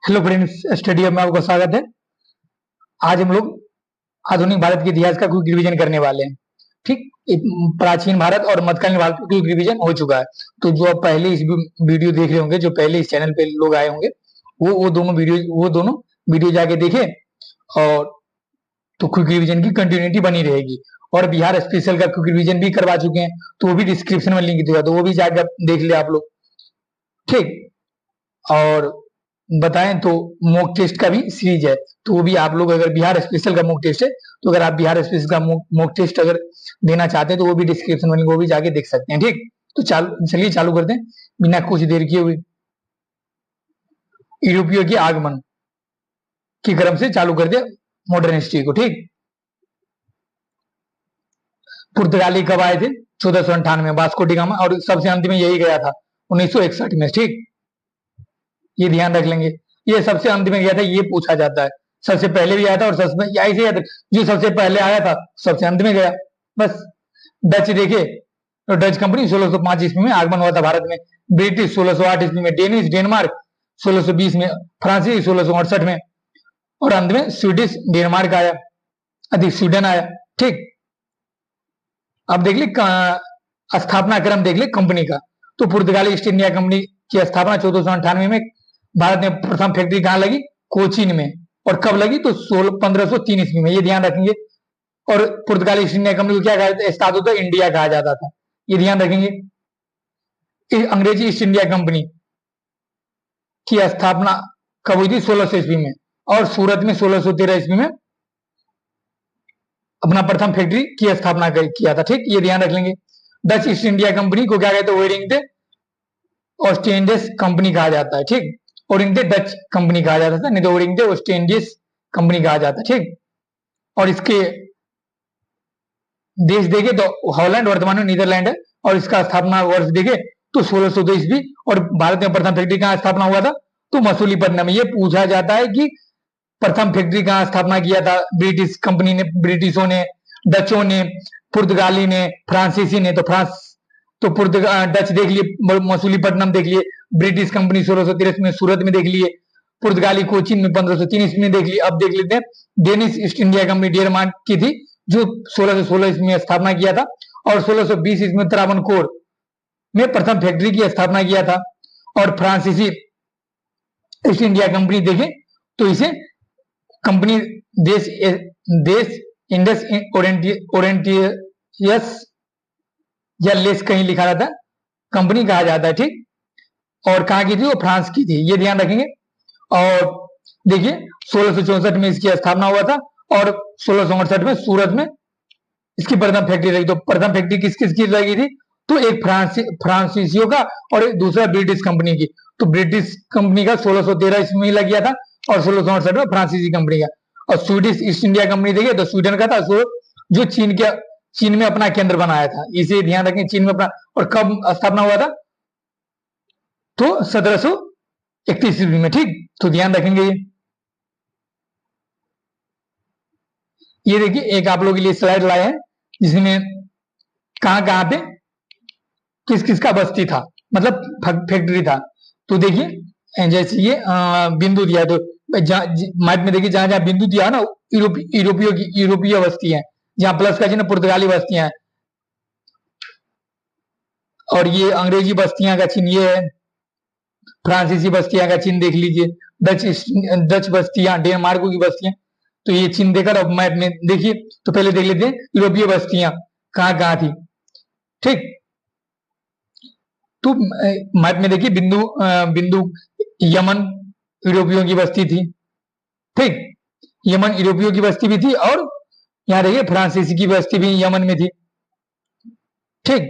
Hello friends, study में आपका स्वागत है। आज हम लोग आधुनिक भारत के इतिहास का क्विक रिवीजन करने वाले हैं। ठीक, प्राचीन भारत और मध्यकालीन भारत का क्विक रिवीजन हो चुका है। तो जो आप पहले इस वीडियो देख रहे होंगे, जो पहले इस चैनल पे लोग आए होंगे, वो दोनों वीडियो जाके देखें। और तो क्विक रिवीजन की कंटिन्यूटी बनी रहेगी। और बिहार स्पेशल का क्विक रिवीजन भी करवा चुके हैं, तो वो भी डिस्क्रिप्शन में लिंक दिया, तो वो भी जाकर देख ले आप लोग। ठीक, और बताएं तो मॉक टेस्ट का भी सीरीज है, तो वो भी आप लोग, अगर बिहार स्पेशल का मॉक टेस्ट है, तो अगर आप बिहार स्पेशल का मॉक टेस्ट अगर देना चाहते हैं, तो वो भी डिस्क्रिप्शन में वो भी जाके देख सकते हैं। ठीक, तो चलिए चालू करते हैं बिना कुछ देर किए हुए। यूरोपियों के आगमन के क्रम से चालू कर दिया मॉडर्न हिस्ट्री को। ठीक, पुर्तगाली कब आए थे? 1498 में वास्को डी गामा, और सबसे अंत में यही गया था 1961 में। ठीक, ये ध्यान रख लेंगे, ये सबसे अंत में गया था, ये पूछा जाता है। सबसे पहले भी आया था और सबसे ऐसे आया था, जो सबसे पहले आया था सबसे अंत में गया। बस। डच देखे तो डच कंपनी 1605 ईस्वी में आगमन हुआ था भारत में। ब्रिटिश 1608 ईस्वी में, डेनिश डेनमार्क 1620 में, फ्रांसीसी 1668 में, और अंत में स्वीडिश डेनमार्क आया, अधिक स्वीडन आया। ठीक, अब देख ली स्थापना क्रम देख ले कंपनी का। तो पुर्तगाली ईस्ट इंडिया कंपनी की स्थापना 1498 में भारत में प्रथम फैक्ट्री कहाँ लगी? कोचीन में। और कब लगी? तो 1503 ईस्वी में, ये ध्यान रखेंगे। और पुर्तगाली ईस्ट इंडिया कंपनी को क्या कहा जाता है? स्टार्ट होता इंडिया कहा जाता था, ये ध्यान रखेंगे। अंग्रेजी ईस्ट इंडिया कंपनी की स्थापना कब हुई थी? 1600 ईस्वी में, और सूरत में 1613 ईस्वी में अपना प्रथम फैक्ट्री की स्थापना किया था। ठीक, ये ध्यान रख लेंगे। डच ईस्ट इंडिया कंपनी को क्या कहते हैं? वेडिंगटन ऑस्टेंडिस कंपनी कहा जाता है। ठीक, ओरिंगटे डच कंपनी कहा जाता था, नहीं तो ओरिंगटे ऑस्टेंडिस कंपनी कहा जाता है। ठीक, और इसके देश देखे तो हॉलैंड वर्तमान में नीदरलैंड है, और इसका स्थापना वर्ष देखे तो 1602 ईस्वी। और भारत में प्रथम फैक्ट्री कहाँ स्थापना हुआ था? तो मसूलीपट्टनम में। ये पूछा जाता है कि प्रथम फैक्ट्री कहाँ स्थापना किया था? ब्रिटिश कंपनी ने, ब्रिटिशों ने, डचों ने, पुर्तगाली ने, फ्रांसीसी ने। तो डच देख लिए, मसूलीपट्टनम देख लिए। ब्रिटिश कंपनी 1613 में सूरत में देख लिए। पुर्तगाली कोचीन में 1503 ईस्वी में देख लिए। अब देख लेते हैं Danish east India company Denmark की थी, जो 1616 ईस्वी में स्थापना किया था, और 1620 ईस्वी में त्रावणकोर में प्रथम फैक्ट्री की स्थापना किया था। और फ्रांसीसी ईस्ट इंडिया कंपनी देखें तो इसे कंपनी देश देश इंडस ओरेंटियस या लेस कहीं लिखा रहता है, कंपनी कहा जाता है। ठीक, और कहाँ की थी? वो फ्रांस की थी, ये ध्यान रखेंगे। और देखिए 1664 में इसकी स्थापना हुआ था, और 1668 में सूरत में इसकी प्रथम फैक्ट्री लगी। तो प्रथम फैक्ट्री किस किस की लगी थी? तो एक फ्रांसीसियों का, और एक दूसरा ब्रिटिश कंपनी की। तो ब्रिटिश कंपनी का 1613 ईस्वी में लग गया था, और 1668 में फ्रांसीसी कंपनी का। और स्वीडिश ईस्ट इंडिया कंपनी देखिए तो स्वीडन का था, जो चीन में अपना केंद्र बनाया था, इसे ध्यान रखें, चीन में अपना। और कब स्थापना हुआ था? तो 1731 ईस्वी में। ठीक, तो ध्यान रखेंगे। ये देखिए एक आप लोगों के लिए स्लाइड लाए हैं, जिसमें कहां कहां पे किस किस का बस्ती था, मतलब फैक्ट्री था। तो देखिए जैसे ये बिंदु दिया, तो मैप में देखिए जहां जहां बिंदु दिया है ना, यूरोपीय बस्ती है। जहां प्लस का चिन्ह पुर्तगाली बस्तियां हैं, और ये अंग्रेजी बस्तियां का चिन्ह ये है। फ्रांसीसी बस्तियां का चिन्ह देख लीजिए, डच बस्तियां, डेनमार्क की बस्तियां। तो ये चिन्ह देकर अब मैप में देखिए, तो पहले देख लेते हैं यूरोपीय बस्तियां कहाँ कहाँ थी। ठीक, तो मैप में देखिए बिंदु यमन यूरोपियों की बस्ती थी। ठीक, यमन यूरोपियों की बस्ती भी थी, और यहाँ देखिए फ्रांसीसी की बस्ती भी यमन में थी। ठीक,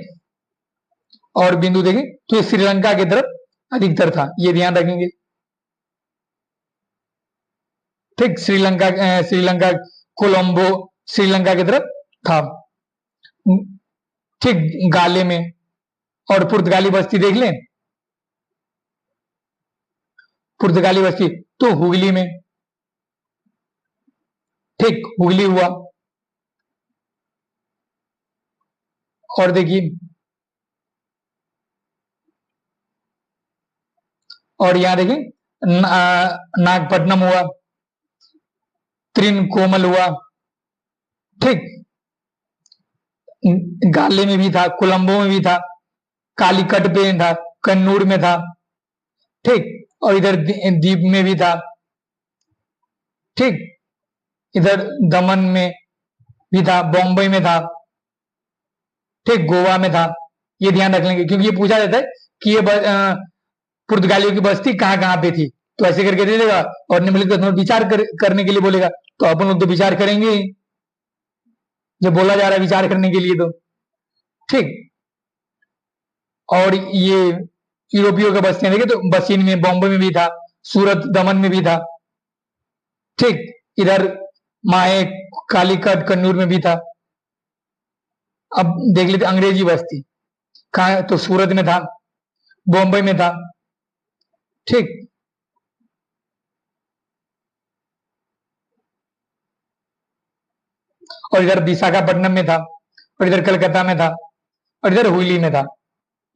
और बिंदु देखें तो ये श्रीलंका की तरफ अधिकतर था, ये ध्यान रखेंगे। ठीक, श्रीलंका कोलंबो श्रीलंका की तरफ था। ठीक, गाले में। और पुर्तगाली बस्ती देख लें, पुर्तगाली बस्ती तो हुगली में। ठीक, हुगली हुआ। और देखिए, और यहां देखिए नागपट्टनम हुआ, त्रिनकोमल हुआ, ठीक, गाले में भी था, कोलंबो में भी था, कालीकट पे था, कन्नूर में था, ठीक, और इधर द्वीप में भी था, ठीक, इधर दमन में भी था, बॉम्बे में था, ठीक, गोवा में था। ये ध्यान रख लेंगे क्योंकि ये पूछा जाता है कि ये पुर्तगालियों की बस्ती कहाँ कहाँ पे थी, तो ऐसे करके दे देगा और निम्नलिखित कथनों पर विचार करने के लिए बोलेगा, तो अपन लोग तो विचार करेंगे ही, जब बोला जा रहा है विचार करने के लिए तो, ठीक। और ये यूरोपियों का बस्तियां देखे तो बसीन में, बॉम्बे में भी था, सूरत दमन में भी था, ठीक, इधर माए, कालीकट, कन्नूर में भी था। अब देख लेते अंग्रेजी बस्ती कहा, तो सूरत में था, बॉम्बे में था, ठीक, और इधर विशाखापट्टनम में था, और इधर कलकत्ता में था, और इधर हुगली में था।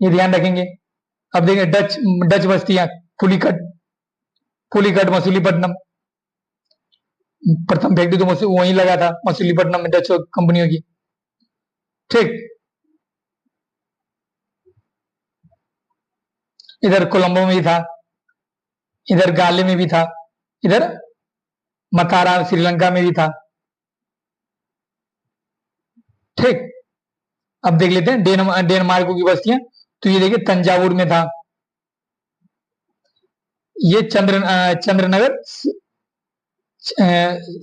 ये ध्यान रखेंगे। अब देखिए डच डच बस्तियां, पुलिकट, पुलिकट, मसूलीपट्टनम, प्रथम फैक्ट्री तो वहीं लगा था मसूलीपट्टनम में डच कंपनियों की, ठीक। इधर कोलंबो में भी था, इधर गाले में भी था, इधर मतारा श्रीलंका में भी था, ठीक। अब देख लेते हैं डेनमार्क की बस्तियां, तो ये देखिए तंजावुर में था, ये चंद्रनगर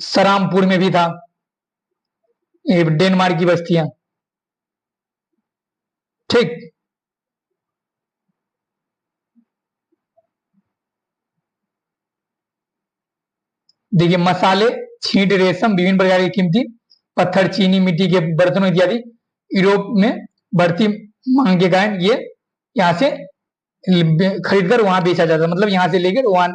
सरामपुर में भी था, ये डेनमार्क की बस्तियां, ठीक। देखिए मसाले, छींट, रेशम, विभिन्न प्रकार की कीमती पत्थर, चीनी, मिट्टी के बर्तनों इत्यादि यूरोप में बढ़ती मांग के कारण ये यहाँ से खरीद कर वहां बेचा जाता, मतलब यहाँ से लेकर वहां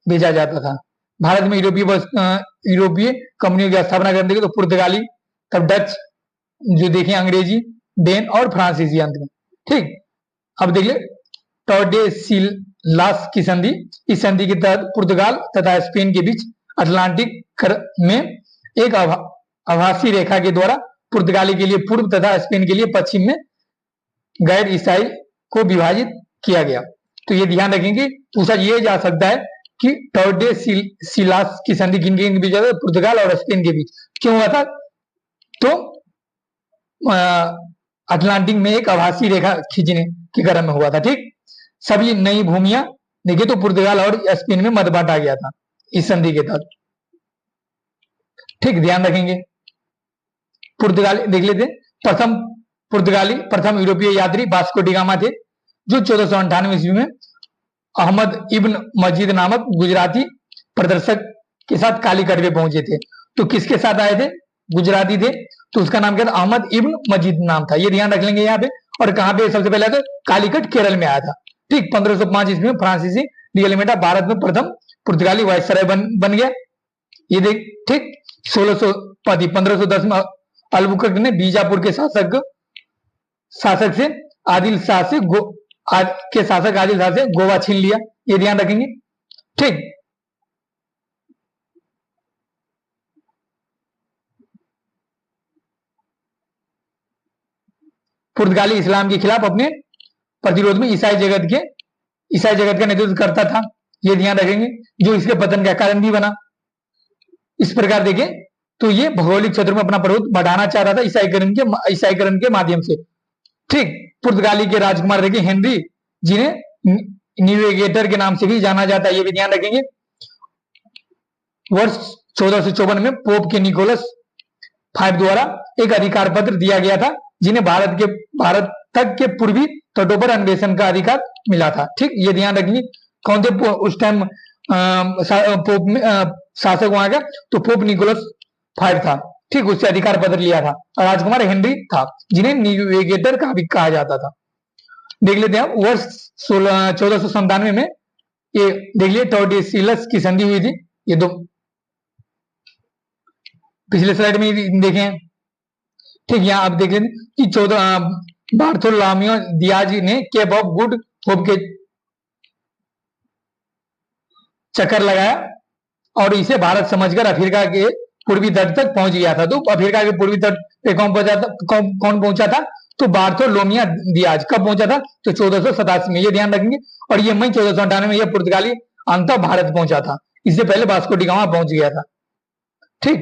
बेचा जाता था। भारत में यूरोपीय कंपनियों की स्थापना करने के तो पुर्तगाली, तब डच, जो देखें अंग्रेजी, डेन और फ्रांसीसी अंत में, ठीक। अब देखिए टॉर्डेसिलास की संधि, इस संधि के तहत पुर्तगाल तथा स्पेन के बीच अटलांटिक में एक आभासी रेखा के द्वारा पुर्तगाली के लिए पूर्व तथा स्पेन के लिए पश्चिम में गैर ईसाई को विभाजित किया गया। तो ये ध्यान रखेंगे, पूछा ये जा सकता है कि टॉर्डेसिलास की संधि किन के बीच, पुर्तगाल और स्पेन के बीच क्यों हुआ था, तो अटलांटिक में एक आभासी रेखा खींचने के क्रम में हुआ था, ठीक। सभी नई भूमियां देखिए तो पुर्तगाल और स्पेन में मत बांटा गया था इस संधि के तहत, ठीक, ध्यान रखेंगे। पुर्तगाली देख लेते, प्रथम यूरोपीय यात्री वास्को डी गामा थे, जो 1498 ईस्वी में अहमद इब्न मजीद नामक गुजराती प्रदर्शक के साथ कालीकट में पहुंचे थे। तो किसके साथ आए थे, गुजराती थे, तो उसका नाम क्या था, अहमद इब्न मजीद नाम था, ये ध्यान रख लेंगे यहाँ पे। और कहाँ पे सबसे पहले तो कालीकट केरल में आया था, ठीक। 1505 ईस्वी में फ्रांसीसी डिगलमेटा भारत में प्रथम पुर्तगाली वायसराय बन गया, ये देख, ठीक। 1510 में अल्बुकर्क ने बीजापुर के शासक से आदिल शाह से गोवा छीन लिया, ये ध्यान रखेंगे, ठीक। पुर्तगाली इस्लाम के खिलाफ अपने प्रतिरोध में ईसाई जगत का नेतृत्व करता था, ये ध्यान रखेंगे, जो इसके पतन का कारण भी बना। इस प्रकार देखें तो ये भौगोलिक क्षेत्रों में अपना प्रभुत्व बढ़ाना चाह रहा था ईसाईकरण के माध्यम से, ठीक। पुर्तगाली के राजकुमार देखें हेनरी, जिन्हें न्यूगेटर के नाम से भी जाना जाता है, ये भी ध्यान रखेंगे। वर्ष 1454 में पोप के निकोलस V द्वारा एक अधिकार पत्र दिया गया था, जिन्हें भारत तक के पूर्वी तटों पर अन्वेषण का अधिकार मिला था, ठीक। ये ध्यान रखेंगे। कौन थे उस टाइम पोप में शासक वहां का, तो पोप निकोलस V था, ठीक, उससे अधिकार पत्र लिया था। और राजकुमार हेनरी था, जिन्हें न्यूगेटर का भी कहा जाता था। देख लेते हैं वर्ष 1497 में ये देख लिया टॉर्डेसिलस की संधि हुई थी, ये तो पिछले स्लाइड में देखें, ठीक। यहाँ आप देख लेते कि बार्थोलोमेओ दियाज ने केप ऑफ गुड होप के चक्कर लगाया और इसे भारत समझकर अफ्रीका के पूर्वी तट तक पहुंच गया था। तो अफ्रीका के पूर्वी तट पे कौन पहुंचा था? तो बार्थोलोमियो दियाज कब पहुंचा था? तो 1487 में, ये ध्यान रखेंगे। और ये मई 1498 में ये पुर्तगाली अंततः भारत पहुंचा था। इससे पहले वास्को डी गामा पहुंच गया था। ठीक,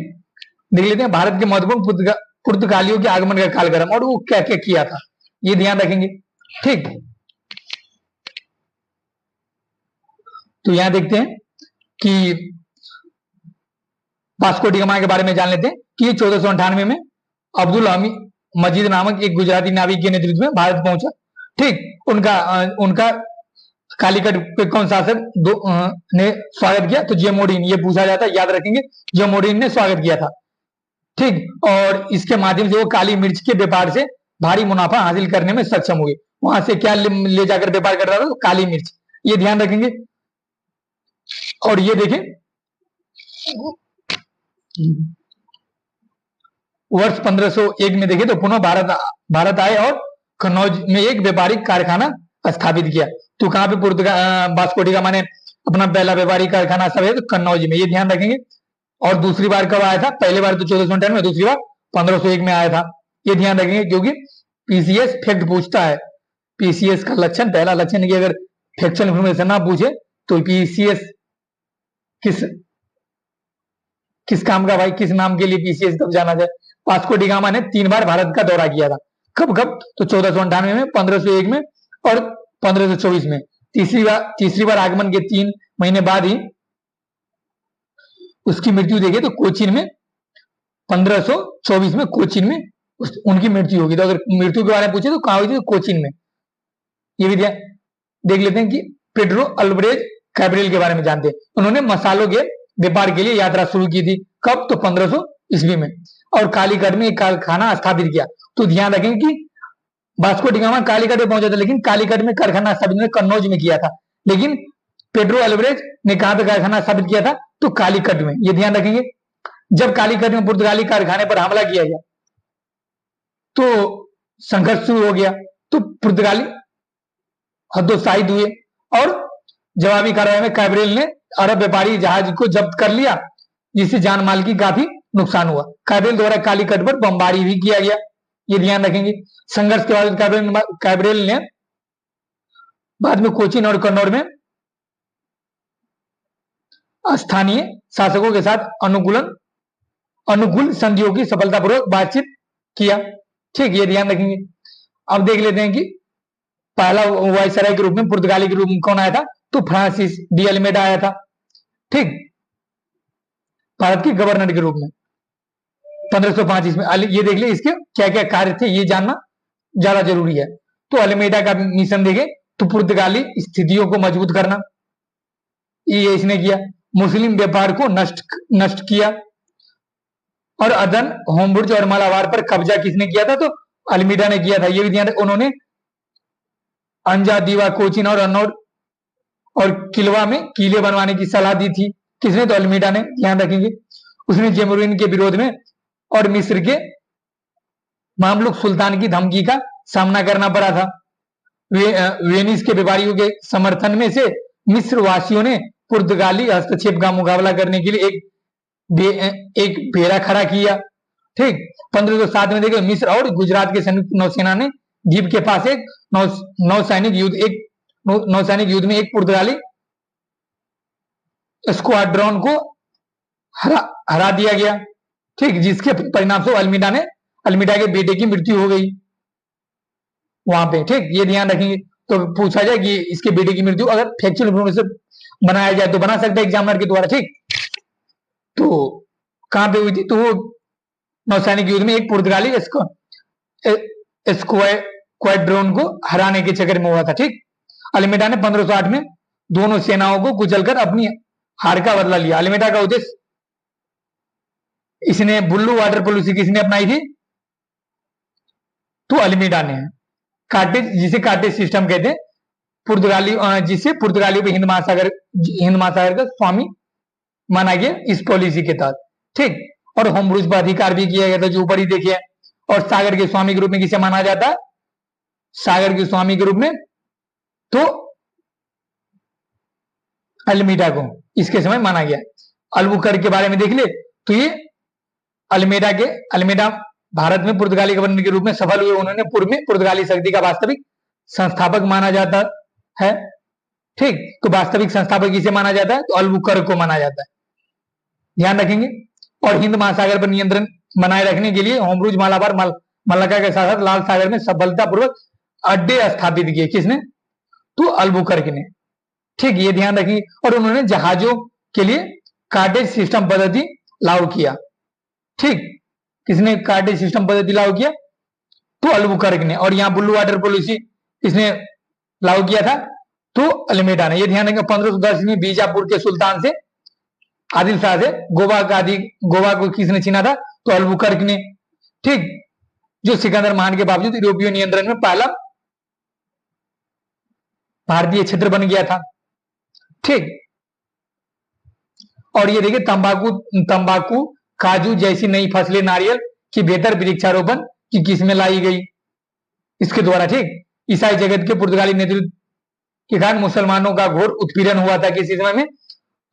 देख लेते हैं भारत के महत्वपूर्ण पुर्तगालियों के आगमन का कालक्रम और वो क्या क्या किया था, ये ध्यान रखेंगे। ठीक, तो यहां देखते हैं कि वास्को डी गामा के बारे में जान लेते हैं कि ये 1498 में अब्दुल हमीद मजीद नामक एक गुजराती नाविक के नेतृत्व में भारत पहुंचा। ठीक, उनका कालीकट पे कौन शासक ने स्वागत किया? तो जेमोडिन, ये पूछा जाता है, याद रखेंगे, जेमोडिन ने स्वागत किया था। ठीक, और इसके माध्यम से वो काली मिर्च के व्यापार से भारी मुनाफा हासिल करने में सक्षम हुए। वहां से क्या ले जाकर व्यापार कर रहा था? तो काली मिर्च, ये ध्यान रखेंगे। और ये देखें, वर्ष 1501 में देखे तो पुनः भारत आए और कन्नौज में एक व्यापारिक कारखाना स्थापित किया। तो कहां पे वास्को डी गामा ने अपना पहला व्यापारिक कारखाना स्थापित? तो कन्नौज में, ये ध्यान रखेंगे। और दूसरी बार कब आया था? पहली बार तो 1498 में, दूसरी बार 1501 में आया था, ये ध्यान रखेंगे। क्योंकि पीसीएस फैक्ट पूछता है। पीसीएस का लक्षण, पहला लक्षण की अगर फैक्चुअल इंफॉर्मेशन ना पूछे तो पीसीएस किस काम का भाई, किस नाम के लिए पीसीएस तब जाना जाए। वास्को डी गामा ने 3 बार भारत का दौरा किया था। कब कब? तो 1498 में, 1501 में और 1524 में। तीसरी बार आगमन के 3 महीने बाद ही उसकी मृत्यु देखे तो कोचीन में 1524 में कोचीन में उनकी मृत्यु होगी। तो अगर मृत्यु के बारे में पूछे तो कहां हुई थी? तो कोचीन में। ये भी देख लेते हैं कि पेड्रो अल्वारेज कैब्रियल के बारे में जानते हैं। उन्होंने मसालों के व्यापार के लिए यात्रा शुरू की थी। कब? तो 1500 ईस्वी में। और कालीकट में एक कारखाना स्थापित किया। तो ध्यान रखें कि वास्को डी गामा कालीकट में पहुंचा था, लेकिन कालीकट में कारखाना स्थापित कन्नौज में किया था। लेकिन पेड्रो अल्वारेज ने कहां पे कारखाना स्थापित किया था? तो कालीकट में, ये ध्यान रखेंगे। जब कालीकट में पुर्तगाली कारखाने पर हमला किया गया तो संघर्ष शुरू हो गया। तो पुर्तगाली हतोत्साहित हुए और जवाबी कार्रवाई में कैब्रियल ने अरब व्यापारी जहाज को जब्त कर लिया, जिससे जान माल की काफी नुकसान हुआ। कैब्रियल द्वारा कालीकट पर बमबारी भी किया गया, ये ध्यान रखेंगे। संघर्ष के बाद कैब्रियल ने बाद में कोचीन और कन्नौज में स्थानीय शासकों के साथ अनुकूल संधियों की सफलतापूर्वक बातचीत किया। ठीक, ये ध्यान रखेंगे। अब देख लेते हैं कि पहला वायसराय के रूप में, पुर्तगाली के रूप में कौन आया था? तो फ्रांसिस डी अल्मेडा आया था। ठीक, भारत के गवर्नर के रूप में 1505 इसमें। ये देख ले, इसके क्या क्या कार्य थे ये जानना ज्यादा जरूरी है। तो अल्मेडा का मिशन देखे तो पुर्तगाली स्थितियों को मजबूत करना, ये इसने किया। मुस्लिम व्यापार को नष्ट किया। और अदन, होमबुर्ज और मालाबार पर कब्जा किसने किया था? तो अल्मेडा ने किया था, ये भी ध्यान। उन्होंने अंजा, दीवा, कोचीन और अनौर और किलवा में किले बनवाने की सलाह दी थी। किसने? तो अल्मेडा ने, ध्यान रखेंगे। उसने जेमुरिन के विरोध में और मिस्र के मामलुक सुल्तान की धमकी का सामना करना पड़ा था। वेनिस के व्यापारियों के समर्थन में से मिस्र वासियों ने पुर्तगाली हस्तक्षेप का मुकाबला करने के लिए एक बेड़ा खड़ा किया। ठीक, 1507 में देखे मिस्र और गुजरात के संयुक्त नौसेना ने द्वीप के पास एक नौसैनिक युद्ध में एक पुर्तगाली स्क्वाड्रन को हरा दिया गया। ठीक, जिसके परिणाम से अल्मेडा के बेटे की मृत्यु हो गई वहां पे। ठीक, ये ध्यान रखेंगे। तो पूछा जाए कि इसके बेटे की मृत्यु अगर फैक्चुअल इंफॉर्मेशन बनाया जाए तो बना सकता है एग्जामिनर के द्वारा। ठीक, तो कहां पे हुई थी? तो वो नौसैनिक युद्ध में एक पुर्तगाली स्क्वाड्रन को हराने के चक्कर में हुआ था। ठीक, अल्मेडा ने 1508 में दोनों सेनाओं को कुचलकर अपनी हार का बदला लिया। अल्मेडा का उद्देश्य, इसने ब्लू वाटर पॉलिसी किसने अपनाई थी? तो अल्मेडा ने। कार्टेज, जिसे कार्टेज सिस्टम कहते हैं, जिसे पुर्तगालियों पे हिंद महासागर का स्वामी माना गया इस पॉलिसी के तहत। ठीक, और होमब्रूज पर अधिकार भी किया गया था, जो ऊपर ही देखिए। और सागर के स्वामी के रूप में किसे माना जाता है? सागर के स्वामी के रूप में तो अल्मेडा को। इसके समय माना गया। अल्बुकर्क के बारे में देख ले तो ये अल्मेडा भारत में पुर्तगाली गवर्नर के रूप में सफल हुए। उन्होंने पूर्व में पुर्तगाली शक्ति का वास्तविक संस्थापक माना जाता है। ठीक, तो वास्तविक संस्थापक किसे माना जाता है? तो अल्बुकर्क को माना जाता है, ध्यान रखेंगे। और हिंद महासागर पर नियंत्रण बनाए रखने के लिए होमरूज, मालाबार, मलक्का के साथ साथ लाल सागर में सफलतापूर्वक अड्डे स्थापित किए। किसने? तो अल्बुकर्क ने। ठीक, ये ध्यान रखिए। और उन्होंने जहाजों के लिए कार्टेज सिस्टम पद्धति लागू किया। ठीक, किसने कार्टेज सिस्टम पद्धति लागू किया? तो अल्बुकर्क ने। और यहाँ ब्लू वाटर पॉलिसी किसने लागू किया था? तो अल्मेडा ने। ये ध्यान रखेंगे। 1510 में बीजापुर के सुल्तान से आदिल शाह से गोवा को किसने छीना था? तो अल्बुकर्क ने। ठीक, जो सिकंदर महान के बावजूद यूरोपीय नियंत्रण में पहला भारतीय क्षेत्र बन गया था। ठीक, और ये देखिए तंबाकू, काजू जैसी नई फसलें, नारियल की बेहतर वृक्षारोपण की किस्में लाई गई इसके द्वारा। ठीक, ईसाई जगत के पुर्तगाली नेतृत्व के कारण मुसलमानों का घोर उत्पीड़न हुआ था। किसी समय में?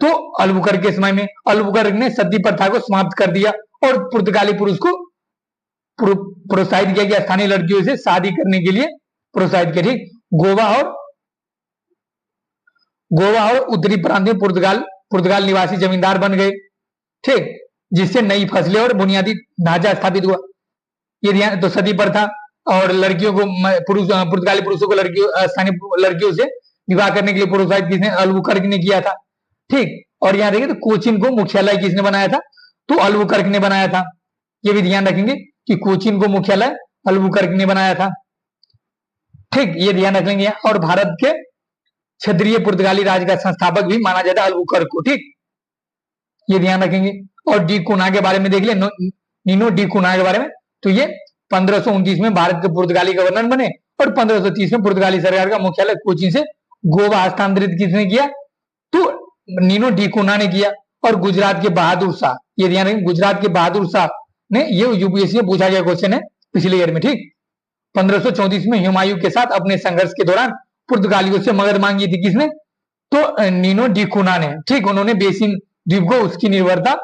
तो अल्बुकर्क के समय में। अल्बुकर्क ने सती प्रथा को समाप्त कर दिया और पुर्तगाली पुरुष को प्रोत्साहित किया कि स्थानीय लड़कियों से शादी करने के लिए प्रोत्साहित किया। ठीक, गोवा और उत्तरी प्रांत में पुर्तगाल निवासी जमींदार बन गए। ठीक, जिससे नई फसलें और बुनियादी ढांचा स्थापित हुआ। ये ध्यान, तो सती प्रथा और लड़कियों को पुर्तगाली पुरुषों को स्थानीय लड़कियों से विवाह करने के लिए प्रोत्साहित किसने? अल्बुकर्क ने किया था। ठीक, और यहाँ देखिए तो कोचीन को मुख्यालय किसने बनाया था? तो अल्बुकर्क ने बनाया था। ये भी ध्यान रखेंगे कि कोचीन को मुख्यालय अल्बुकर्क ने बनाया था। ठीक, ये ध्यान रख लेंगे। और भारत के क्षेत्रीय पुर्तगाली राज का संस्थापक भी माना जाता है अल्बुकर्क को। ठीक, ये ध्यान रखेंगे। और डी कुना के बारे में देख ले, नीनो डी कुना के बारे में। तो ये 1529 में भारत के पुर्तगाली गवर्नर बने और 1530 में पुर्तगाली सरकार का मुख्यालय कोचीन से गोवा हस्तांतरित किसने किया? तो नीनो डी कुना ने किया। और गुजरात के बहादुर शाह, ये ध्यान रखेंगे, गुजरात के बहादुर शाह ने, ये यूपीएससी में पूछा गया क्वेश्चन है पिछले ईयर में। ठीक, 1534 में हुमायूं के साथ अपने संघर्ष के दौरान पुर्तगालियों से मदद मांगी थी। किसने? तो नीनो डी कुना ने। ठीक, उन्होंने बेसिन द्वीप को उसकी निर्भरता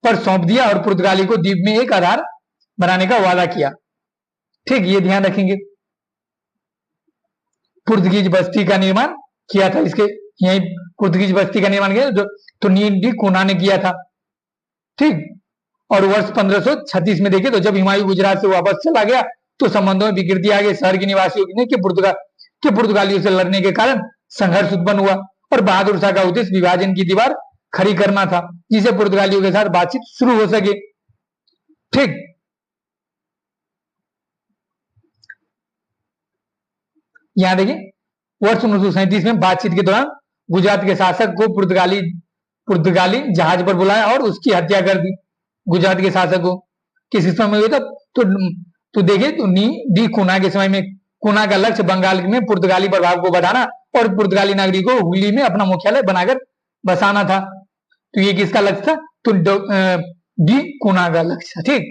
पर सौंप दिया और पुर्तगाली को द्वीप में एक आधार बनाने का वादा किया। ठीक, ये ध्यान रखेंगे। पुर्तगीज बस्ती का निर्माण किया था, इसके यही पुर्तगीज बस्ती का निर्माण किया तो नीनो डी कुना ने किया था। ठीक, और वर्ष 1536 में देखिए तो जब हुमायूं गुजरात से वापस चला गया तो संबंधों में विकृति आ गई। शहर के निवासियों ने कि पुर्तगालियों से लड़ने के कारण संघर्ष उत्पन्न हुआ और बहादुर शाह का उद्देश्य विभाजन की दीवार खड़ी करना था, जिसे पुर्तगालियों के साथ बातचीत शुरू हो सके। ठीक, यहां देखिए वर्ष 1937 में बातचीत के दौरान गुजरात के शासक को पुर्तगाली जहाज पर बुलाया और उसकी हत्या कर दी। गुजरात के शासक को किस समय में हुआ था? तो देखिए तो नी डी कुना के समय में। कुना का लक्ष्य बंगाल में पुर्तगाली प्रभाव को बढ़ाना और पुर्तगाली नागरिकों को हुगली में अपना मुख्यालय बनाकर बसाना था। तो ये किसका लक्ष्य था? तो डी कुना का लक्ष्य। ठीक,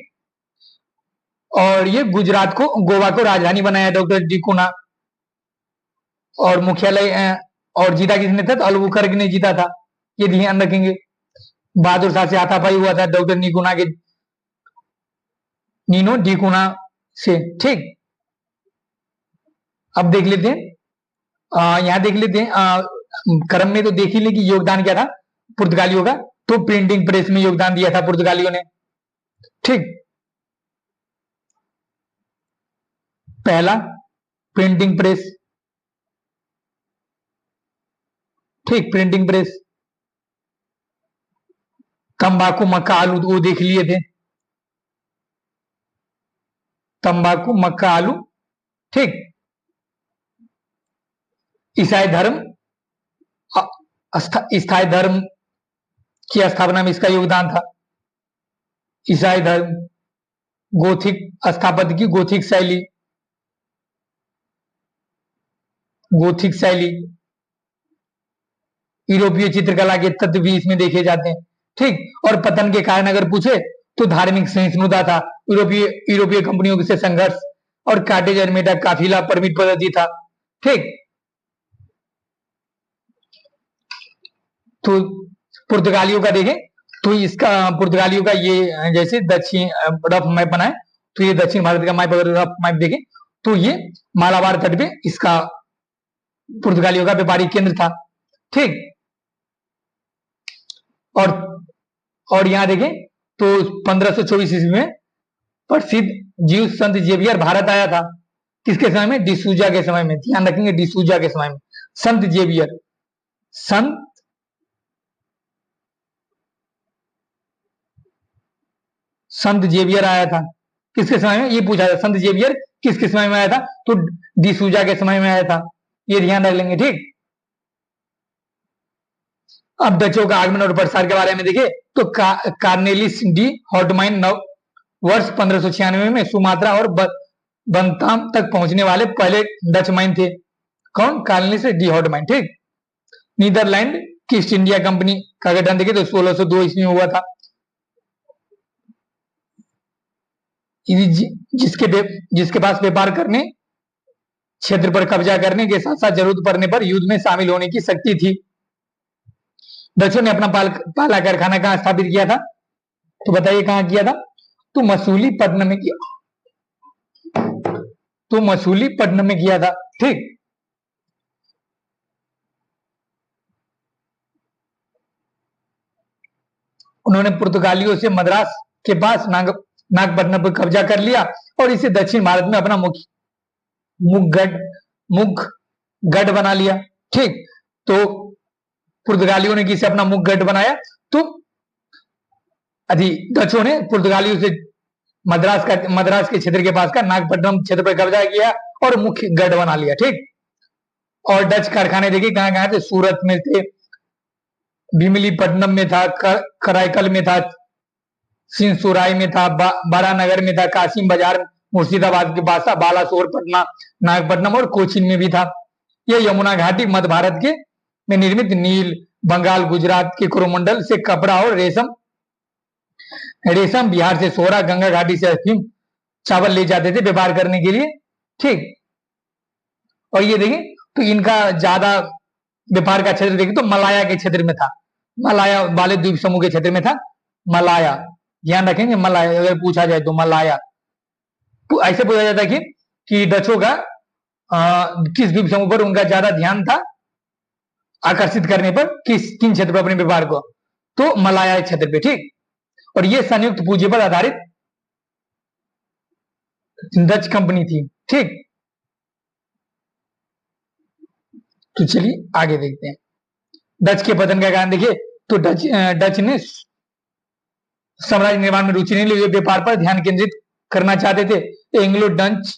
और ये गुजरात को, गोवा को राजधानी बनाया डॉक्टर डी कुना। और मुख्यालय और जीता किसने था? तो अल्बुकर्क ने जीता था। ये ध्यान रखेंगे। बहादुर शाह से हाथापाई हुआ था डॉक्टर नीनो डी कुना से। ठीक, अब देख लेते हैं, यहां देख लेते हैं क्रम में। तो देख ही ले कि योगदान क्या था पुर्तगालियों का। तो प्रिंटिंग प्रेस में योगदान दिया था पुर्तगालियों ने। ठीक, पहला प्रिंटिंग प्रेस। ठीक, प्रिंटिंग प्रेस। तंबाकू, मक्का, आलू वो देख लिए थे। तंबाकू, मक्का, आलू। ठीक, ईसाई धर्म, स्थायी धर्म की स्थापना में इसका योगदान था। ईसाई धर्म, गोथिक स्थापत्य की गोथिक शैली, गोथिक शैली, यूरोपीय चित्रकला के तत्व भी इसमें देखे जाते हैं। ठीक, और पतन के कारण अगर पूछे तो धार्मिक सहिष्णुता था, यूरोपीय कंपनियों से संघर्ष और कार्टेज अल्मेडा काफिला परमिट पद्धति था। ठीक, तो पुर्तगालियों का देखें तो इसका पुर्तगालियों का ये जैसे दक्षिण रफ मैप बनाए तो ये दक्षिण भारत का मैप, अगर रफ मैप देखें तो ये मालाबार तट पे इसका पुर्तगालियों का व्यापारिक केंद्र था। ठीक, और यहां देखें तो 1524 ईस्वी में प्रसिद्ध जीव संत जेवियर भारत आया था। किसके समय में? डिसूजा के समय में। ध्यान रखेंगे, डिसूजा के समय में संत जेवियर, संत जेवियर आया था। किसके समय में? ये पूछा था, संत जेवियर किसके समय में आया था? तो डिसूजा के समय में आया था। ये ध्यान रख लेंगे। ठीक, अब डचों का आगमन और प्रसार के बारे में देखिए तो कार्नेलिस डी हॉटमाइन वर्ष 1596 में सुमात्रा और बंताम तक पहुंचने वाले पहले डच माइन थे। कौन? कार्नेलिस डी हॉटमाइन। ठीक, नीदरलैंड की ईस्ट इंडिया कंपनी का गठन देखिए तो 1602 ईस्वी में हुआ था। जिसके पास व्यापार करने, क्षेत्र पर कब्जा करने के साथ साथ जरूरत पड़ने पर युद्ध में शामिल होने की शक्ति थी। डचों ने अपना पहला कारखाना कहां स्थापित किया था? तो बताइए कहां किया था? तो मसूलीपट्टनम में किया, तो मसूलीपट्टनम में किया था। ठीक, उन्होंने पुर्तगालियों से मद्रास के पास नागपट्टनम पर कब्जा कर लिया और इसे दक्षिण भारत में अपना मुखगढ़ बना लिया। ठीक, तो पुर्तगालियों ने किसे अपना मुखगढ़ बनाया? तो डचों ने पुर्तगालियों से मद्रास के क्षेत्र के पास का नागपट्टनम क्षेत्र पर कब्जा किया और मुख्य गढ़ बना लिया। ठीक, और डच कारखाने देखिए कहां कहां थे? सूरत में थे, भीमिलीपट्टनम में था, कराईकल में था, सिंसुराई में था, बारानगर में था, कासिम बाजार, मुर्शिदाबाद के पास था, बालासोर, पटना, नागपट्टनम और कोचीन में भी था। यह यमुना घाटी मध्य भारत के में निर्मित नील, बंगाल, गुजरात के कोरोमंडल से कपड़ा और रेशम, बिहार से सोरा, गंगा घाटी से अफीम, चावल ले जाते थे व्यापार करने के लिए। ठीक, और ये देखिए तो इनका ज्यादा व्यापार का क्षेत्र देखिए तो मलाया के क्षेत्र में था, मलाया वाले द्वीप समूह के क्षेत्र में था मलाया। ध्यान रखेंगे, मलाया अगर पूछा जाए तो मलाया। तो ऐसे पूछा जाता है कि डचों का किस द्वीप समूह पर उनका ज्यादा ध्यान था आकर्षित करने पर, किन क्षेत्र पर अपने व्यापार को? तो मलाया क्षेत्र पे। ठीक, और ये संयुक्त पूंजी पर आधारित डच कंपनी थी। ठीक, तो चलिए आगे देखते हैं। डच के पतन का कारण देखिए तो डच ने साम्राज्य निर्माण में रुचि नहीं ली, व्यापार पर ध्यान केंद्रित करना चाहते थे। एंग्लो डच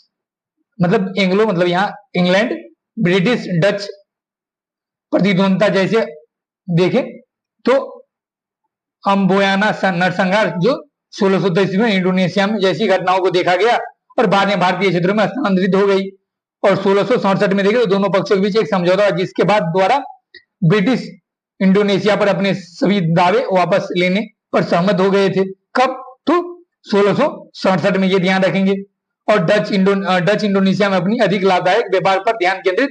मतलब यहाँ इंग्लैंड, ब्रिटिश डच प्रतिद्वंदता जैसे देखें तो अम्बोयाना नरसंहार जो 1623 में इंडोनेशिया में जैसी घटनाओं को देखा गया और बाद में भारतीय क्षेत्रों में स्थानांतरित हो गई। और 1667 में देखें तो दोनों पक्षों के बीच एक समझौता हुआ जिसके बाद द्वारा ब्रिटिश इंडोनेशिया पर अपने सभी दावे वापस लेने पर सहमत हो गए थे। कब? तो 1667 में, ये ध्यान रखेंगे। और डच इंडोनेशिया में अपनी अधिक लाभदायक व्यापार पर ध्यान केंद्रित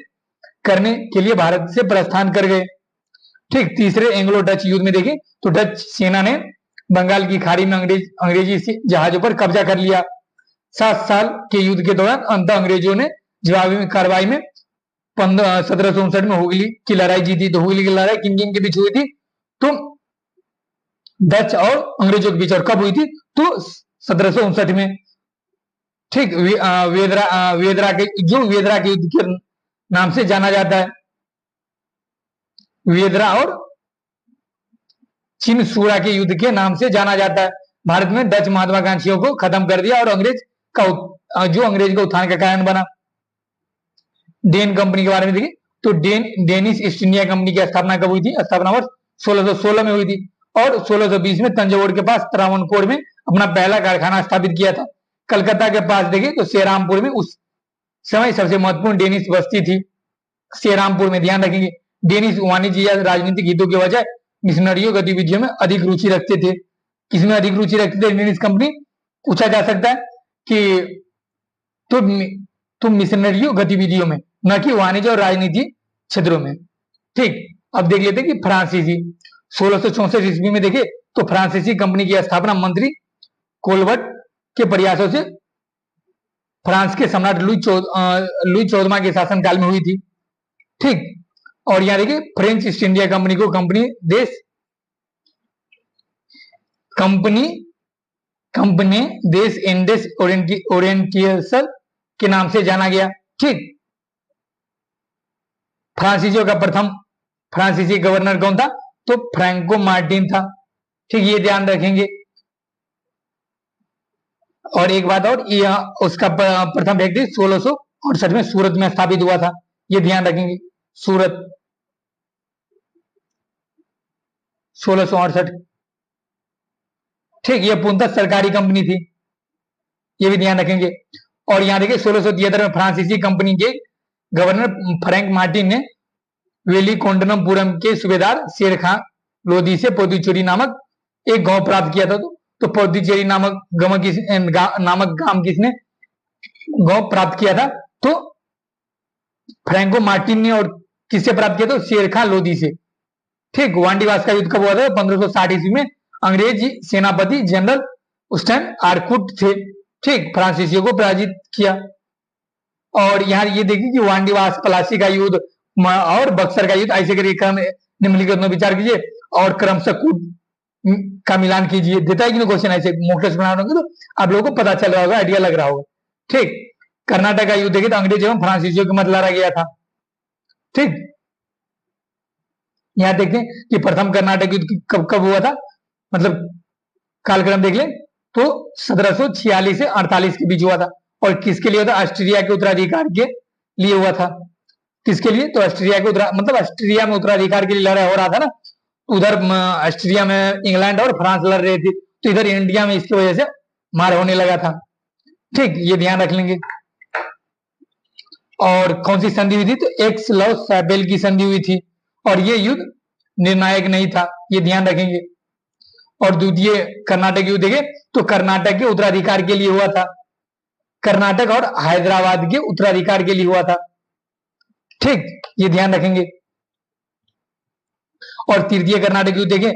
करने के लिए भारत से प्रस्थान कर गए। ठीक, तीसरे एंग्लो डच युद्ध में देखें तो डच सेना ने बंगाल की खाड़ी में अंग्रेजी जहाजों पर कब्जा कर लिया। 7 साल के युद्ध के दौरान अंततः अंग्रेजों ने जवाबी कार्रवाई में 1759 में हुगली की लड़ाई जीती। तो हुगली की लड़ाई किन किन के बीच हुई थी? तो डच और अंग्रेजों के बीच। और कब हुई थी? तो 1759 में। ठीक, वेदरा के युद्ध के नाम से जाना जाता है। वेदरा और चिनसूरा के युद्ध के नाम से जाना जाता है। भारत में डच महत्वाकांक्षियों को खत्म कर दिया और अंग्रेज का उत्थान का कारण बना। डेन कंपनी के बारे में देखिए तो डेनिश ईस्ट इंडिया कंपनी की स्थापना कब हुई थी? स्थापना वर्ष 1616 में हुई थी और 1620 में तंजौर के पास त्रावणकोर में अपना पहला कारखाना स्थापित किया था। कलकत्ता के पास देखिए तो श्रीरामपुर में उस समय सबसे महत्वपूर्ण डेनिश बस्ती थी। श्रीरामपुर में, ध्यान रखेंगे, डेनिश वाणिज्य या राजनीतिक हितों के वजह मिशनरियों गतिविधियों में अधिक रुचि रखते थे। किसमें अधिक रुचि रखते थे डेनिश कंपनी? पूछा जा सकता है कि तो मिशनरियों गतिविधियों में, न कि वाणिज्य और राजनीति क्षेत्रों में। ठीक, अब देख लेते हैं कि फ्रांसीसी। 1664 ईस्वी में देखे तो फ्रांसीसी कंपनी की स्थापना मंत्री कोलवर्ट के प्रयासों से फ्रांस के सम्राट लुई 14वां के शासनकाल में हुई थी। ठीक, और यहां देखिए फ्रेंच ईस्ट इंडिया कंपनी को कंपनी देश इंडेस ओरिएंटल के नाम से जाना गया। ठीक, फ्रांसीसियों का प्रथम फ्रांसीसी गवर्नर कौन था? तो फ्रैंको मार्टिन था। ठीक, ये ध्यान रखेंगे। और एक बात और, उसका प्रथम व्यक्ति 1668 में सूरत में स्थापित हुआ था, ये ध्यान रखेंगे। सूरत 1668। ठीक, ये पूर्णतः सरकारी कंपनी थी, ये भी ध्यान रखेंगे। और यहां देखिए 1673 में फ्रांसीसी कंपनी के गवर्नर फ्रैंक मार्टिन ने वेलिकोंडनपुरम के सूबेदार शेर खां लोधी से पोदुचेरी नामक एक गांव प्राप्त किया था। तो पोदुचेरी नामक गांव किसने गांव प्राप्त किया था? तो फ्रैंको मार्टिन ने। और किससे प्राप्त किया? तो शेर खां लोधी से। ठीक, वांडीवास का युद्ध कब हुआ था? 1560 ईस्वी में। अंग्रेज सेनापति जनरल उस टाइम आर्कुट थे। ठीक, फ्रांसीसियों को पराजित किया। और यहाँ ये देखिए कि वांडीवास, प्लासी का युद्ध और बक्सर का युद्ध, ऐसे करके क्रम निम्नलिखित में विचार कीजिए और क्रमशः कूट का मिलान कीजिए। देता है कि नहीं क्वेश्चन ऐसे मॉक टेस्ट बना रहे तो आप लोगों को पता चल रहा होगा, आइडिया लग रहा होगा। ठीक, कर्नाटक का युद्ध देखिए तो अंग्रेज एवं फ्रांसीसियों के मध्य लड़ा गया था। ठीक, यहां देखते हैं कि प्रथम कर्नाटक युद्ध कब हुआ था, मतलब कालक्रम देख लें तो 1746 से 48 के बीच हुआ था। और किसके लिए हुआ था? ऑस्ट्रिया के उत्तराधिकार के लिए हुआ था। किसके लिए? तो ऑस्ट्रिया के मतलब ऑस्ट्रिया में उत्तराधिकार के लिए लड़ाई हो रहा था ना, उधर ऑस्ट्रिया में इंग्लैंड और फ्रांस लड़ रहे थे, तो इधर इंडिया में इसकी वजह से मार होने लगा था। ठीक, ये ध्यान रख लेंगे। और कौन सी संधि हुई थी? तो एक्स लव सैबेल की संधि हुई थी, और ये युद्ध निर्णायक नहीं था, ये ध्यान रखेंगे। और द्वितीय कर्नाटक युद्ध देखें तो कर्नाटक के उत्तराधिकार के लिए हुआ था, कर्नाटक और हैदराबाद के उत्तराधिकार के लिए हुआ था। ठीक, ये ध्यान रखेंगे। और तृतीय कर्नाटक युद्ध देखें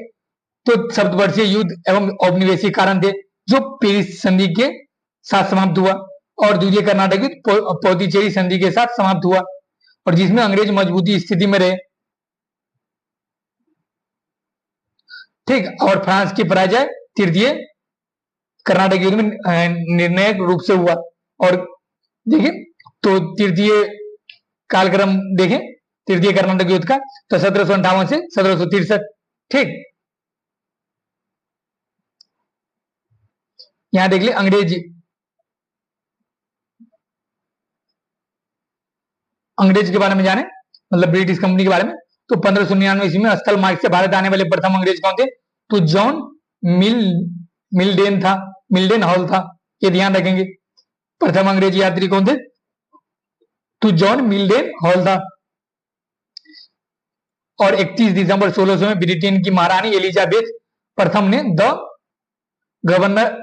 तो सप्तवर्षीय युद्ध एवं औपनिवेशिक कारण थे जो पेरिस संधि के साथ समाप्त हुआ। और द्वितीय कर्नाटक युद्ध पोदुचेरी संधि के साथ समाप्त हुआ, और जिसमें अंग्रेज मजबूती स्थिति में रहे। ठीक, और फ्रांस की पराजय तृतीय कर्नाटक युद्ध में निर्णायक रूप से हुआ। और देखिए तो तृतीय कालक्रम देखें तृतीय कर्नाटक युद्ध का, तो 1758 से 1763। ठीक, यहां देख ले अंग्रेज के बारे में जाने, मतलब ब्रिटिश कंपनी के बारे में। तो 1599 ईस्वी में स्थल मार्ग से भारत आने वाले प्रथम अंग्रेज कौन थे? तो जॉन मिल्डेन हॉल था, ये ध्यान रखेंगे। प्रथम अंग्रेजी यात्री कौन थे? तो जॉन मिल्डेन हॉल था। और 31 दिसंबर 1600 में ब्रिटेन की महारानी एलिजाबेथ प्रथम ने the governor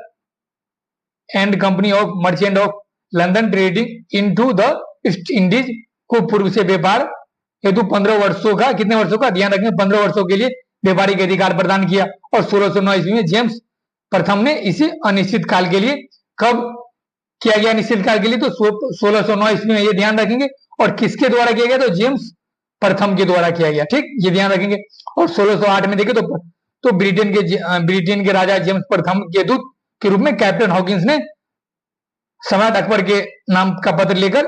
and company of merchant of London trading into the east Indies को पूर्व से व्यापार हेतु 15 वर्षों का, कितने वर्षों का ध्यान रखें, 15 वर्षों के लिए व्यापारिक अधिकार प्रदान किया। और 1609 ईस्वी में जेम्स प्रथम ने इसे अनिश्चित काल के लिए, कब किया गया अनिश्चित काल के लिए? तो 1609 ईस्वी में, ये ध्यान रखेंगे। और किसके द्वारा किया गया? तो जेम्स प्रथम के द्वारा किया गया। ठीक, ये ध्यान रखेंगे। और 1608 में देखें तो ब्रिटेन के राजा जेम्स प्रथम के दूत के रूप में कैप्टन हॉकिंस ने सम्राट अकबर के नाम का पत्र लेकर,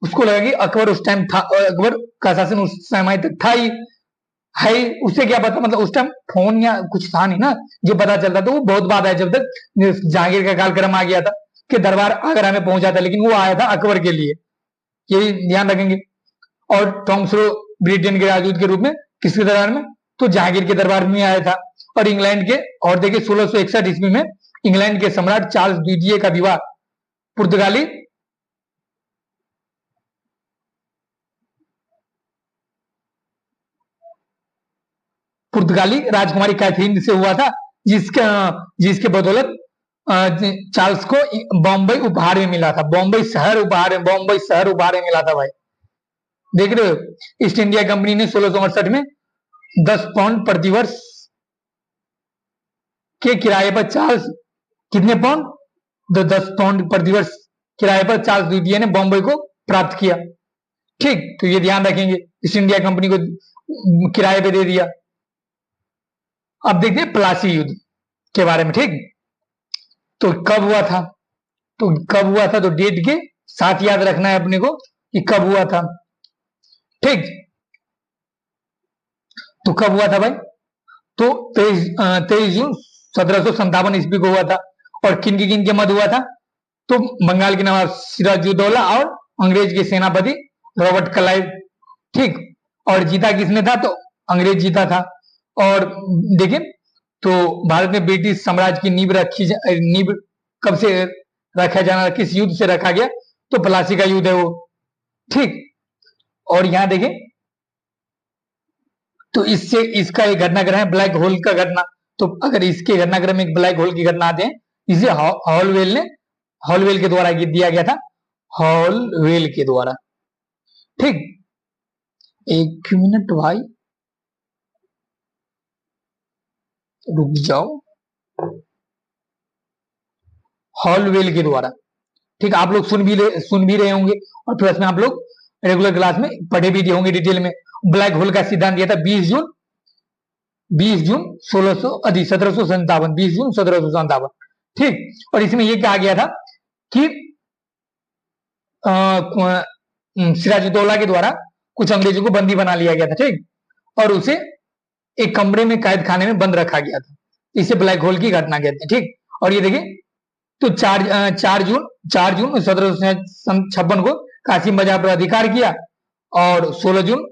उसको लगा कि अकबर उस टाइम था, अकबर का शासन उस समय तक था ही है, उससे क्या पता, मतलब उस टाइम फोन या कुछ था नहीं ना जो पता चलता। तो वो बहुत बात है जब तक जहांगीर का कालक्रम आ गया था कि दरबार आगरा में पहुंचा था, लेकिन वो आया था अकबर के लिए, ये ध्यान रखेंगे। और टॉमस्रो ब्रिटेन के राजदूत के रूप में किसके दरबार में? तो जहांगीर के दरबार में आया था। और इंग्लैंड के, और देखिए 1661 ईस्वी में इंग्लैंड के सम्राट चार्ल्स द्वितीय का विवाह पुर्तगाली राजकुमारी कैथरीन से हुआ था, जिसके बदौलत चार्ल्स को बॉम्बई उपहार में मिला था। बॉम्बई शहर उपहार में मिला था भाई, देख रहे हो। ईस्ट इंडिया कंपनी ने 1668 में 10 पाउंड प्रतिवर्ष के किराए पर चार्ल्स कितने पाउंड, 10 पाउंड प्रति वर्ष किराए पर चार्ल्स द्वितीय ने बॉम्बे को प्राप्त किया। ठीक, तो ये ध्यान रखेंगे, ईस्ट इंडिया कंपनी को किराए पे दे दिया। अब देखते हैं प्लासी युद्ध के बारे में। ठीक, तो कब हुआ था, तो डेट के साथ याद रखना है अपने को कि कब हुआ था। ठीक, तो कब हुआ था भाई, तो 23 जून 1757 ईस्वी को हुआ था। और किन के मध्य हुआ था, तो बंगाल के नवाब सिराजुद्दौला और अंग्रेज के सेनापति रॉबर्ट क्लाइव। ठीक, और जीता किसने था, तो अंग्रेज जीता था। और देखिए, तो भारत में ब्रिटिश साम्राज्य की नींव कब से रखा जाना, किस युद्ध से रखा गया, तो प्लासी का युद्ध है वो। ठीक, और यहां देखें, तो इससे इसका एक घटनाक्रम है ब्लैक होल का घटना। तो अगर इसके घटनाक्रम में एक ब्लैक होल की घटना आते हैं, इसे हॉलवेल के द्वारा दिया गया था, हॉलवेल के द्वारा। ठीक, एक मिनट भाई रुक जाओ, हॉलवेल के द्वारा। ठीक, आप लोग सुन भी रहे होंगे और प्लस में आप लोग रेगुलर क्लास में पढ़े भी होंगे डिटेल में। ब्लैक होल का सिद्धांत दिया था 20 जून 1757, 20 जून 1757। ठीक, और इसमें यह कहा गया था कि सिराजुद्दौला के द्वारा कुछ अंग्रेजों को बंदी बना लिया गया था। ठीक, और उसे एक कमरे में कैद खाने में बंद रखा गया था, इसे ब्लैक होल की घटना कहते हैं। ठीक, और ये देखिए, तो 4 जून 1756 को कासिम बाजार पर अधिकार किया, और 16 जून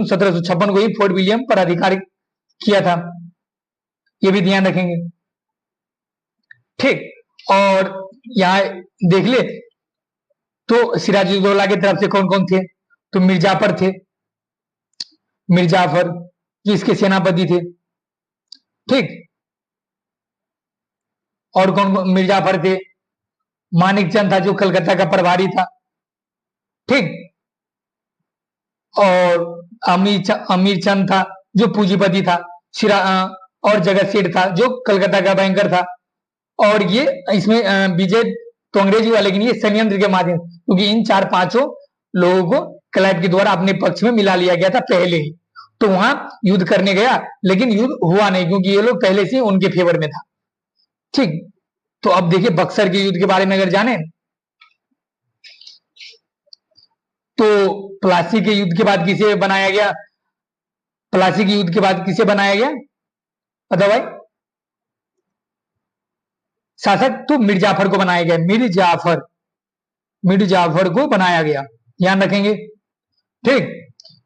1756 को ही फोर्ट विलियम पर अधिकार किया था, ये भी ध्यान रखेंगे। ठीक, और यहां देख ले, तो सिराजुद्दौला की तरफ से कौन कौन थे, तो मिर्जाफर थे, मिर्जाफर जो इसके सेनापति थे। ठीक, और कौन मिर्जाफर थे, मानिक चंद था जो कलकत्ता का प्रभारी था। ठीक, और अमीर चंद था जो पूंजीपति था, और जगत सेठ था जो कलकत्ता का बैंकर था। और ये इसमें विजय तो अंग्रेजी हुआ, लेकिन ये संयंत्र के माध्यम, क्योंकि इन 4-5 लोगों को क्लाइव के द्वारा अपने पक्ष में मिला लिया गया था पहले ही। तो वहां युद्ध करने गया, लेकिन युद्ध हुआ नहीं, क्योंकि ये लोग पहले से उनके फेवर में था। ठीक, तो अब देखिए बक्सर के युद्ध के बारे में अगर जाने, तो प्लासी के युद्ध के बाद किसे बनाया गया, प्लासी के युद्ध के बाद किसे बनाया गया, बताओ भाई, शासक तो मिर्जाफर को बनाया गया, मिर्जाफर को बनाया गया, ध्यान रखेंगे। ठीक,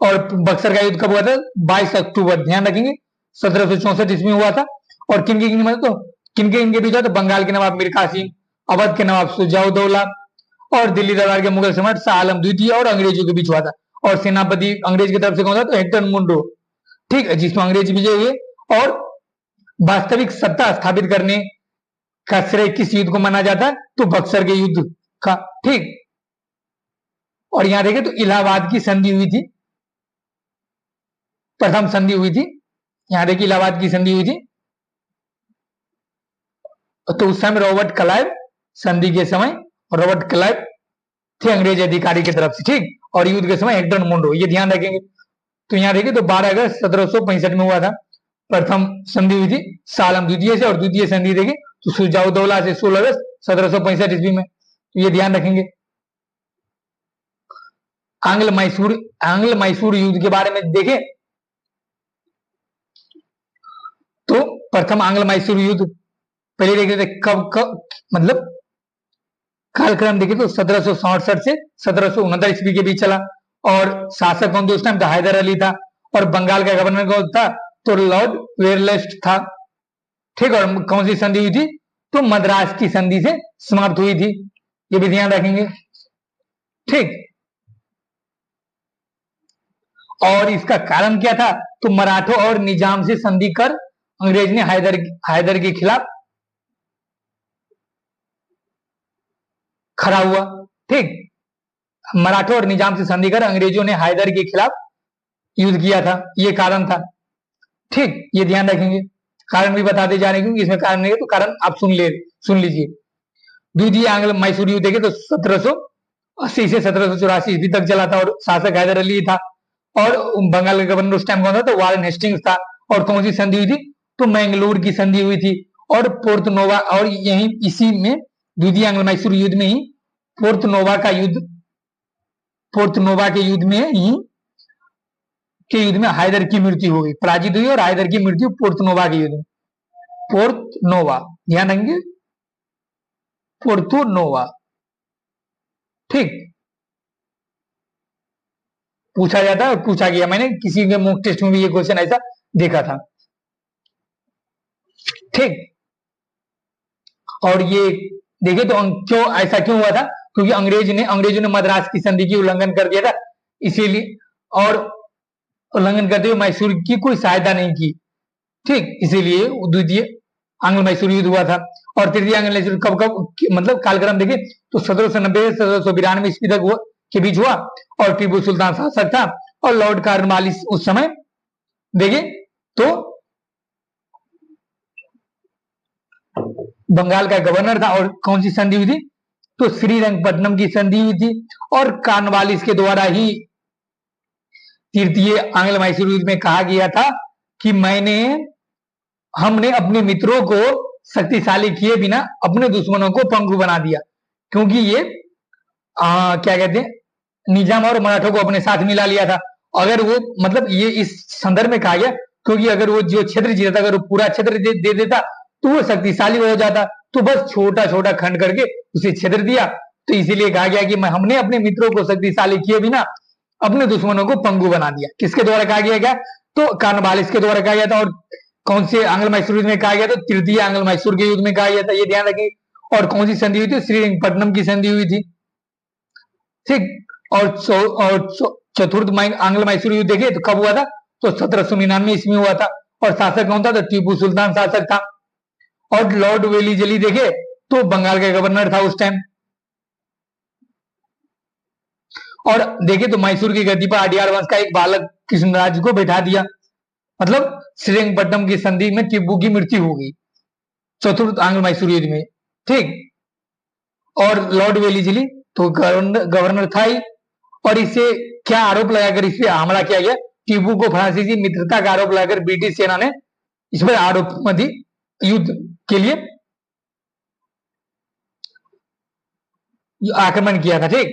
और बक्सर का युद्ध कब हुआ था, 22 अक्टूबर, ध्यान रखेंगे, 1764 ईस्वी में हुआ था। और किनके बीच हुआ, तो बंगाल के नवाब मीर कासिम, अवध के नवाब सुजाउद्दौला और दिल्ली दरबार के मुगल सम्राट शाह आलम द्वितीय और अंग्रेजों के बीच हुआ था। और सेनापति अंग्रेज की तरफ से कौन था, तो हेक्टर मुंडो। ठीक, जिसमें अंग्रेज विजय हुए। और वास्तविक सत्ता स्थापित करने का श्रेय किस युद्ध को माना जाता है, तो बक्सर के युद्ध का। ठीक, और यहां देखें तो इलाहाबाद की संधि हुई थी, प्रथम संधि हुई थी, यहां देखिए इलाहाबाद की संधि हुई थी, तो उस समय रॉबर्ट क्लाइव, संधि के समय रॉबर्ट क्लाइव थे अंग्रेज अधिकारी की तरफ से। ठीक, और युद्ध के समय हेक्टर मुंडो, ये ध्यान रखेंगे। तो यहां देखिए, तो 12 अगस्त 1765 में हुआ था, प्रथम संधि हुई थी शाह आलम द्वितीय से, और द्वितीय संधि देखिए तो सुजाउद्दौला से 16 अगस्त 1765 ईस्वी में, तो ये ध्यान रखेंगे। आंग्ल मैसूर युद्ध के बारे में देखें, तो प्रथम आंग्ल मैसूर युद्ध पहले देख रहे थे, कब मतलब कालक्रम देखे तो 1767 से 1769 ईस्वी के बीच चला। और शासक कौन थे उस टाइम, तो हैदर अली था। और बंगाल का गवर्नर कौन था, तो लॉर्ड वेयरलेस्ट था। ठीक, और कौन सी संधि हुई थी, तो मद्रास की संधि से समाप्त हुई थी, ये भी ध्यान रखेंगे। ठीक, और इसका कारण क्या था, तो मराठों और निजाम से संधि कर अंग्रेज ने हैदर के खिलाफ खड़ा हुआ। ठीक, मराठों और निजाम से संधि कर अंग्रेजों ने हैदर के खिलाफ युद्ध किया था, ये कारण था। ठीक, ये ध्यान रखेंगे। कारण भी बताते जा रहे हैं, क्योंकि इसमें कारण नहीं है तो कारण आप सुन लीजिए। द्वितीय आंग्ल मैसूर युद्ध देखे तो 1780 से 1784 ईस्वी तक चला था, और शासक हैदर अली था, और बंगाल का गवर्नर उस टाइम कौन था, तो वारेन हेस्टिंग्स था। और कौन सी संधि हुई थी, तो मैंगलोर की संधि हुई थी। और पोर्तनोवा, और यही इसी में द्वितीय आंग्ल मैसूर युद्ध में ही पोर्तनोवा के युद्ध में हैदर की मृत्यु हो गई, पराजित हुई और हैदर की मृत्यु पोर्तनोवा के युद्ध में। पोर्तनोवा, ध्यान रखेंगे, पोर्तनोवा। ठीक, पूछा जाता है और पूछा गया, मैंने किसी के मॉक टेस्ट में भी ये क्वेश्चन ऐसा देखा था। ठीक, और ये देखिए तो क्यों ऐसा क्यों हुआ था, क्योंकि अंग्रेजों ने मद्रास की संधि की उल्लंघन कर दिया था, इसीलिए, और उल्लंघन करते हुए मैसूर की कोई सहायता नहीं की। ठीक, इसीलिए द्वितीय आंग्ल मैसूर युद्ध हुआ था। और तृतीय आंग्ल मैसूर कब मतलब कालक्रम देखे तो 1790 से 1792 ईस्वी तक के बीच हुआ, और टीपू सुल्तान शासक था, और लॉर्ड कॉर्नवालिस उस समय देखे तो बंगाल का गवर्नर था। और कौन सी संधि हुई थी, तो श्रीरंगपट्टनम की संधि हुई थी, और कॉर्नवालिस के द्वारा ही तृतीय आंग्ल मैसूर युद्ध में कहा गया था कि हमने अपने मित्रों को शक्तिशाली किए बिना अपने दुश्मनों को पंगु बना दिया, क्योंकि ये क्या कहते हैं, निजाम और मराठों को अपने साथ मिला लिया था। अगर वो मतलब ये इस संदर्भ में कहा गया, क्योंकि अगर वो जो क्षेत्र जीता था, अगर वो पूरा क्षेत्र दे देता तो वो शक्तिशाली हो जाता, तो बस छोटा छोटा खंड करके उसे क्षेत्र दिया। तो इसीलिए कहा गया कि हमने अपने मित्रों को शक्तिशाली किए बिना अपने दुश्मनों को पंगु बना दिया। किसके द्वारा कहा गया क्या, तो कॉर्नवालिस के द्वारा कहा गया था। और कौन से आंग्ल मैसूर युद्ध में कहा गया, तो तृतीय आंग्ल मैसूर के युद्ध में कहा गया था, ये ध्यान रखें। और कौन सी संधि हुई थी, श्रीरंगपट्टनम की संधि हुई थी। ठीक, और चतुर्थ आंग्ल मैसूर युद्ध देखे तो कब हुआ था, तो 1799 ईस्वी में हुआ था। और शासक कौन था, तो टीपू सुल्तान शासक था। और लॉर्ड वेलीजली देखे तो बंगाल का गवर्नर था उस टाइम। और देखे तो मैसूर की गद्दी पर अडियार वंश का एक बालक कृष्णराज को बैठा दिया, मतलब श्रीरंगपट्टनम की संधि में टीपू की मृत्यु हो गई चतुर्थ आंग्ल मैसूर युद्ध में। ठीक, और लॉर्ड वेलीजली तो गवर्नर था ही। और इसे क्या आरोप लगाकर इस पर हमला किया गया, टीपू को फ्रांसीसी मित्रता का आरोप लगाकर ब्रिटिश सेना ने इस पर आरोप दी, युद्ध के लिए आक्रमण किया था। ठीक,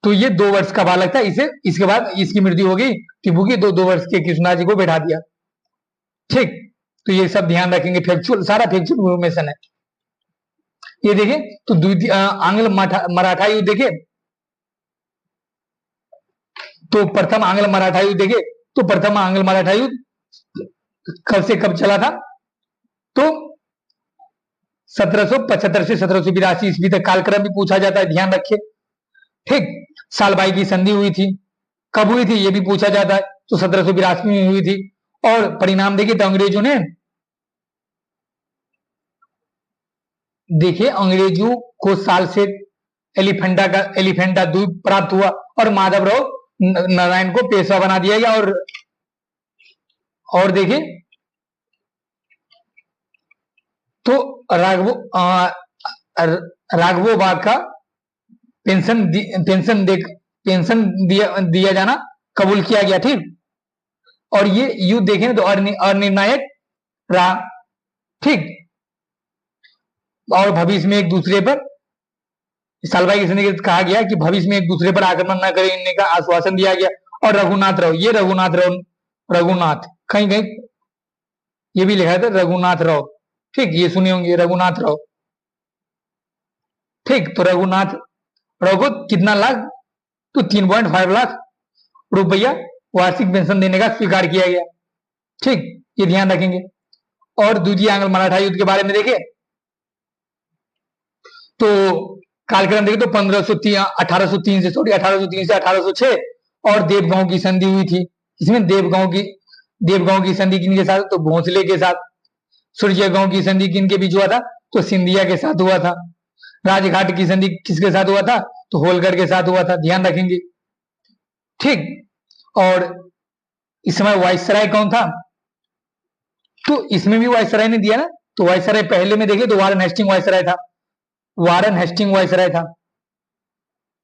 तो ये 2 वर्ष का बालक था, इसके बाद इसकी मृत्यु हो गई टीपू की, 2 वर्ष के कृष्णा जी को बैठा दिया। ठीक, तो ये सब ध्यान रखेंगे, फैक्चुअल, सारा फैक्चुअल इंफॉर्मेशन है। ये देखें तो द्वितीय आंग्ल मराठा युद्ध देखे तो प्रथम आंग्ल मराठा युद्ध देखे तो प्रथम आंग्ल मराठा युद्ध कब से कब चला था, तो 1775 से 1782 ईस्वी तक कालक्रम भी पूछा जाता है, ध्यान रखिए। ठीक, सालबाई की संधि हुई थी, कब हुई थी ये भी पूछा जाता है, तो 1782 में हुई थी। और परिणाम देखिए तो अंग्रेजों को साल से एलिफेंटा द्वीप प्राप्त हुआ, और माधवराव नारायण को पेशवा बना दिया गया। और देखिए तो राघवोबा का पेंशन दिया जाना कबूल किया गया। ठीक, और ये युद्ध देखें तो अनिर्णायक रहा। ठीक, और भविष्य में एक दूसरे पर सालबाई की संधि कहा गया कि भविष्य में एक दूसरे पर आक्रमण न करने का आश्वासन दिया गया। और रघुनाथ कहीं कहीं ये भी लिखा था रघुनाथ राव। ठीक, ये सुने होंगे रघुनाथ राव। ठीक, तो रघुनाथ राव को कितना लाख, तो 3.5 लाख रुपया वार्षिक पेंशन देने का स्वीकार किया गया। ठीक, ये ध्यान रखेंगे। और द्वितीय आंग्ल मराठा युद्ध के बारे में देखें तो कालक्रम देखें तो 1803 से 1806 और देवगांव की संधि हुई थी। इसमें देवगांव की संधि किनके साथ, तो भोंसले के साथ। सूर्यगांव की संधि किनके बीच हुआ था, तो सिंधिया के साथ हुआ था। राजघाट की संधि किसके साथ हुआ था, तो होलकर के साथ हुआ था, ध्यान रखेंगे। ठीक, और इस समय वाइसराय कौन था, तो इसमें भी वायसराय ने दिया ना, तो वायसराय पहले में देखे तो वारन हेस्टिंग वायसराय था, वारन हेस्टिंग वायसराय था,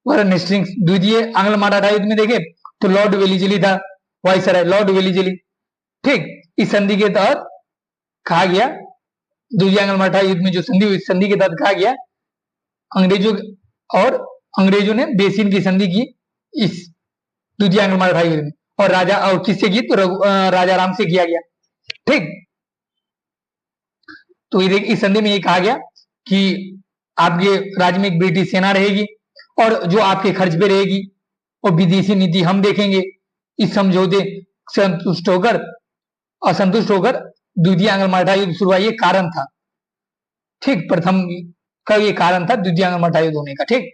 वारन हेस्टिंग्स। द्वितीय आंग्ल मराठा युद्ध में देखे तो लॉर्ड वेलिजली था वायसराय, लॉर्ड वेलिजली। ठीक, इस संधि के तहत कहा गया, द्वितीय आंग्ल मराठा युद्ध में जो संधि हुई, संधि के तहत कहा गया अंग्रेजों और अंग्रेजों ने बेसिन की संधि की इस द्वितीय आंग्ल मराठा युद्ध में, और राजा और किससे की, तो राजा राम से किया गया। ठीक, तो इस संधि में ये कहा गया कि आपके राज्य में एक ब्रिटिश सेना रहेगी और जो आपके खर्च पे रहेगी, और विदेशी नीति हम देखेंगे। इस समझौते असंतुष्ट होकर द्वितीय आंग्ल मराठा युद्ध शुरू हुआ, ये कारण था। ठीक, प्रथम का ये कारण था द्वितीय आंग्ल मराठा युद्ध होने का। ठीक,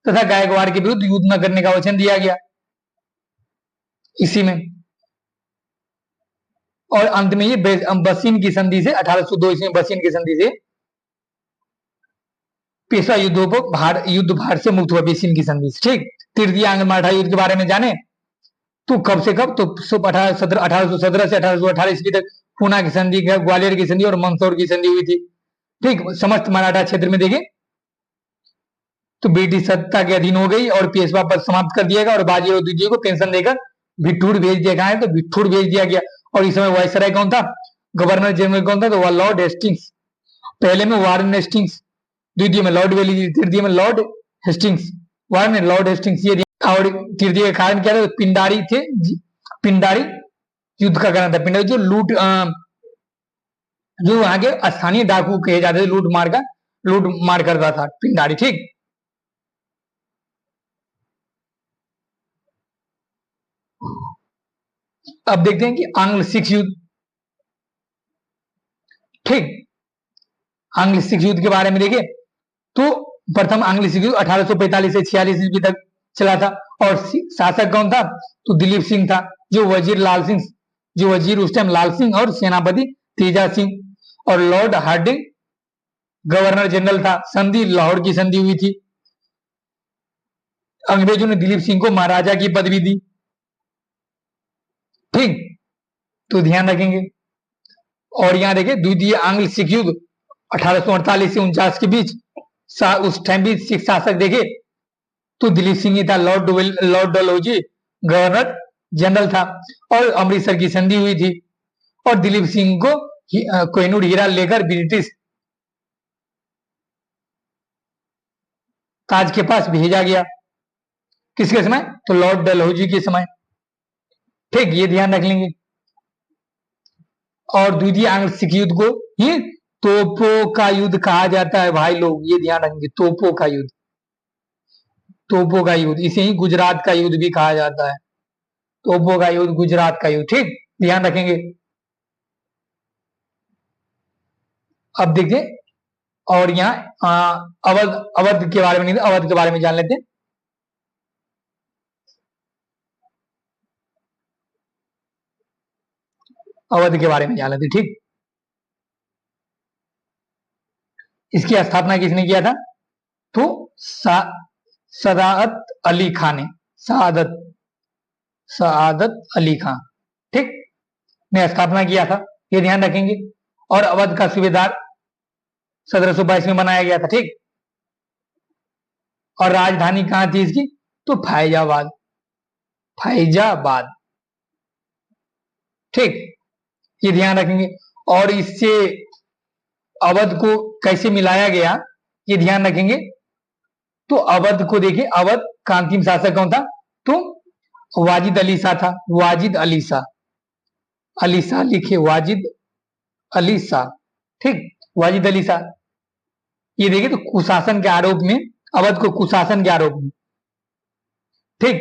तथा गायकवाड़ के विरुद्ध युद्ध न करने का वचन दिया गया इसी में। और अंत में ये बसीन की संधि से 1802 ईस्वी में बसीन की संधि से पेशवा युद्ध भार से मुक्त हुआ, बेसिन की संधि से। ठीक, तृतीय आंग्ल मराठा युद्ध के बारे में जाने तो कब से कब, तो 1817 से 1818 ईस्वी तक पूना की संधि, ग्वालियर की संधि और मंदसौर की संधि हुई थी। ठीक, समस्त मराठा क्षेत्र में देखें तो ब्रिटिश सत्ता के अधीन हो गई और पेशवा पद समाप्त कर दिया गया, और बाजीराव द्वितीय को पेंशन देकर भिट्ठूर भेज दिया गया है, तो भिट्ठूर भेज दिया गया। और इस समय वायसराय कौन था, गवर्नर जनरल कौन था, तो वह लॉर्ड हेस्टिंग्स। पहले में वारन हेस्टिंग्स, द्वितीय में लॉर्ड वेलिजली, तृतीय में लॉर्ड हेस्टिंग्स, वारन लॉर्ड हेस्टिंग्स। ये और तृतीय का कारण क्या था, तो पिंडारी थे, पिंडारी युद्ध का कारण था। पिंडारी जो लूट, जो वहां के स्थानीय डाकू कहे जाते थे, लूट मार करता था पिंडारी। ठीक, अब देखते हैं कि आंग्ल सिख युद्ध। ठीक, आंग्ल सिख युद्ध के बारे में देखें तो प्रथम आंग्ल सिख युद्ध 1845 से 46 ईस्वी तक चला था, और शासक कौन था, तो दिलीप सिंह था, जो वजीर उस टाइम लाल सिंह और सेनापति तेजा सिंह, और लॉर्ड हार्डिंग गवर्नर जनरल था। संधि लाहौर की संधि हुई थी। अंग्रेजों ने दिलीप सिंह को महाराजा की पदवी दी। ठीक, तो ध्यान रखेंगे। और यहां देखें द्वितीय आंग्ल सिख युद्ध 1848 से 49 के बीच, उस टाइम भी सिख शासक देखे तो दिलीप सिंह ही था, लॉर्ड डलहौजी गवर्नर जनरल था, और अमृतसर की संधि हुई थी, और दिलीप सिंह को कोहिनूर हीरा लेकर ब्रिटिश ताज के पास भेजा गया। किसके समय, तो लॉर्ड डलहौजी के समय। ठीक, ये ध्यान रख लेंगे। और द्वितीय आंग्ल सिख युद्ध को ही तोपों का युद्ध कहा जाता है भाई लोग, ये ध्यान रखेंगे, तोपों का युद्ध, तोपों का युद्ध। इसे ही गुजरात का युद्ध भी कहा जाता है, तोपों का युद्ध, गुजरात का युद्ध। ठीक, ध्यान रखेंगे। अब देखते, और यहाँ अवध के बारे में नहीं, अवध के बारे में जान लेते हैं। अवध के बारे में जान लेते। ठीक, इसकी स्थापना किसने किया था, तो सदाअत अली खान ने, सआदत अली खान, ठीक, ने स्थापना किया था, ये ध्यान रखेंगे। और अवध का सूबेदार 1722 में बनाया गया था। ठीक, और राजधानी कहां थी इसकी, तो फैजाबाद, फैजाबाद। ठीक, ये ध्यान रखेंगे। और इससे अवध को कैसे मिलाया गया, ये ध्यान रखेंगे। तो अवध को देखिए, अवध का अंतिम शासक कौन था, तो वाजिद अली शाह था, वाजिद अली शाह, अली शाह लिखे, वाजिद अली शाह। ठीक, वाजिद अली शाह। ये देखिए, तो कुशासन के आरोप में, अवध को कुशासन के आरोप में, ठीक,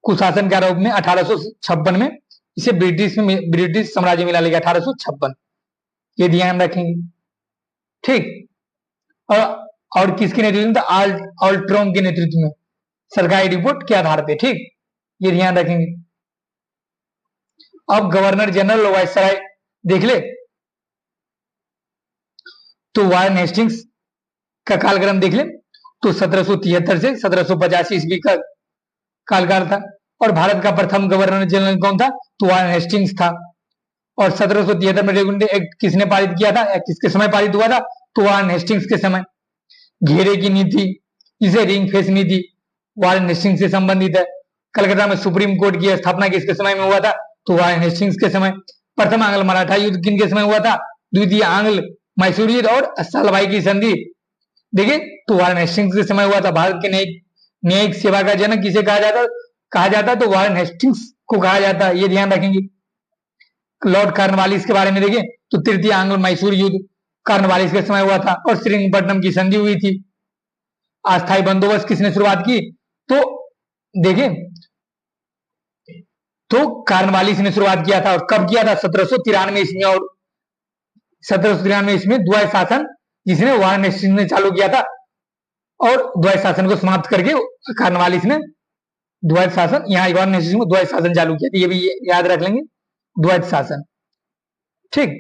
कुशासन के आरोप में 1856 में इसे ब्रिटिश साम्राज्य मिला लिया, 1856, ये ध्यान रखेंगे। ठीक, और किसके नेतृत्व में, आल्ट्रॉन्ग के नेतृत्व में, सरकारी रिपोर्ट के आधार पे। ठीक, ये ध्यान रखेंगे। अब गवर्नर जनरल वायसराय देख ले, तो वारन हेस्टिंग्स का कालक्रम देख ले, तो 1773 से 1785 ईस्वी का कालकाल था। और भारत का प्रथम गवर्नर जनरल कौन था, तो वारन हेस्टिंग्स था। और 1773 में रेगुलेशन एक्ट किसने पारित किया था, किसके समय पारित हुआ था, तो वारेन हेस्टिंग्स के समय। घेरे की नीति, इसे रिंग फेंस नीति, वारेन हेस्टिंग्स से संबंधित है। कलकत्ता में सुप्रीम कोर्ट की स्थापना किसके समय में हुआ था, तो वारेन हेस्टिंग्स के समय। प्रथम आंग्ल मराठा युद्ध किन के समय हुआ था, द्वितीय आंग्ल मैसूर युद्ध और सालभाई की संधि, देखिए तो वारेन हेस्टिंग्स के समय हुआ था। भारत के न्यायिक सेवा का जनक किसे कहा जाता तो वारेन हेस्टिंग्स को कहा जाता है, ये ध्यान रखेंगे। लॉर्ड कॉर्नवालिस के बारे में देखें तो तृतीय आंग्ल मैसूर युद्ध कॉर्नवालिस के समय हुआ था और श्रीरंगपट्टनम की संधि हुई थी। अस्थायी बंदोबस्त किसने शुरुआत की, तो देखें तो कॉर्नवालिस ने शुरुआत किया था। और कब किया था, 1793 ईस्वी में। और 1793 ईस्वी में द्वैत शासन जिसने वारेन हेस्टिंग्स ने चालू किया था, और द्वैत शासन को समाप्त करके कॉर्नवालिस ने द्वैत शासन, यहाँ वारेन हेस्टिंग्स में द्वैत शासन चालू किया था, ये भी याद रख लेंगे, द्वैत शासन। ठीक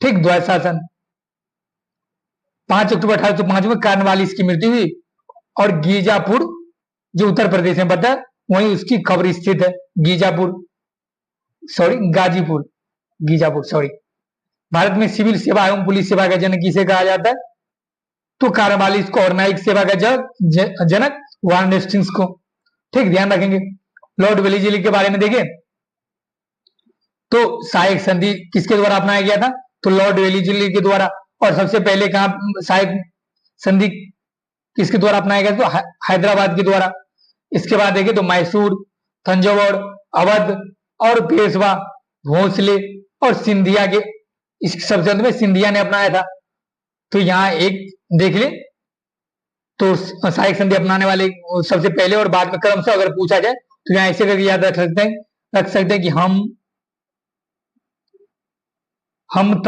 ठीक, द्वैत शासन। 5 अक्टूबर 1805 में कॉर्नवालिस की मृत्यु हुई और गीजापुर जो उत्तर प्रदेश में पड़ता है वहीं उसकी खबर स्थित है। गाजीपुर, गीजापुर सॉरी। भारत में सिविल सेवा एवं पुलिस सेवा का जनक किसे कहा जाता है, तो कॉर्नवालिस को, और न्यायिक सेवा का जनक वारेन हेस्टिंग्स को। ठीक, ध्यान रखेंगे। लॉर्ड वेलिस्ली के बारे में देखें तो सहायक संधि किसके द्वारा अपनाया गया था, तो लॉर्ड वेलिस्ली के द्वारा। और सबसे पहले कहां सहायक संधि किसके द्वारा अपनाया गया, तो हैदराबाद के द्वारा। इसके बाद देखें तो मैसूर, तंजौर, अवध और पेशवा, भोसले और सिंधिया के, इस सबसे अंत में सिंधिया ने अपनाया था। तो यहाँ एक देख ले तो सहायक संधि अपनाने वाले सबसे पहले और बाद में क्रम से अगर पूछा जाए तो यहाँ ऐसे करके याद रख सकते हैं कि हम त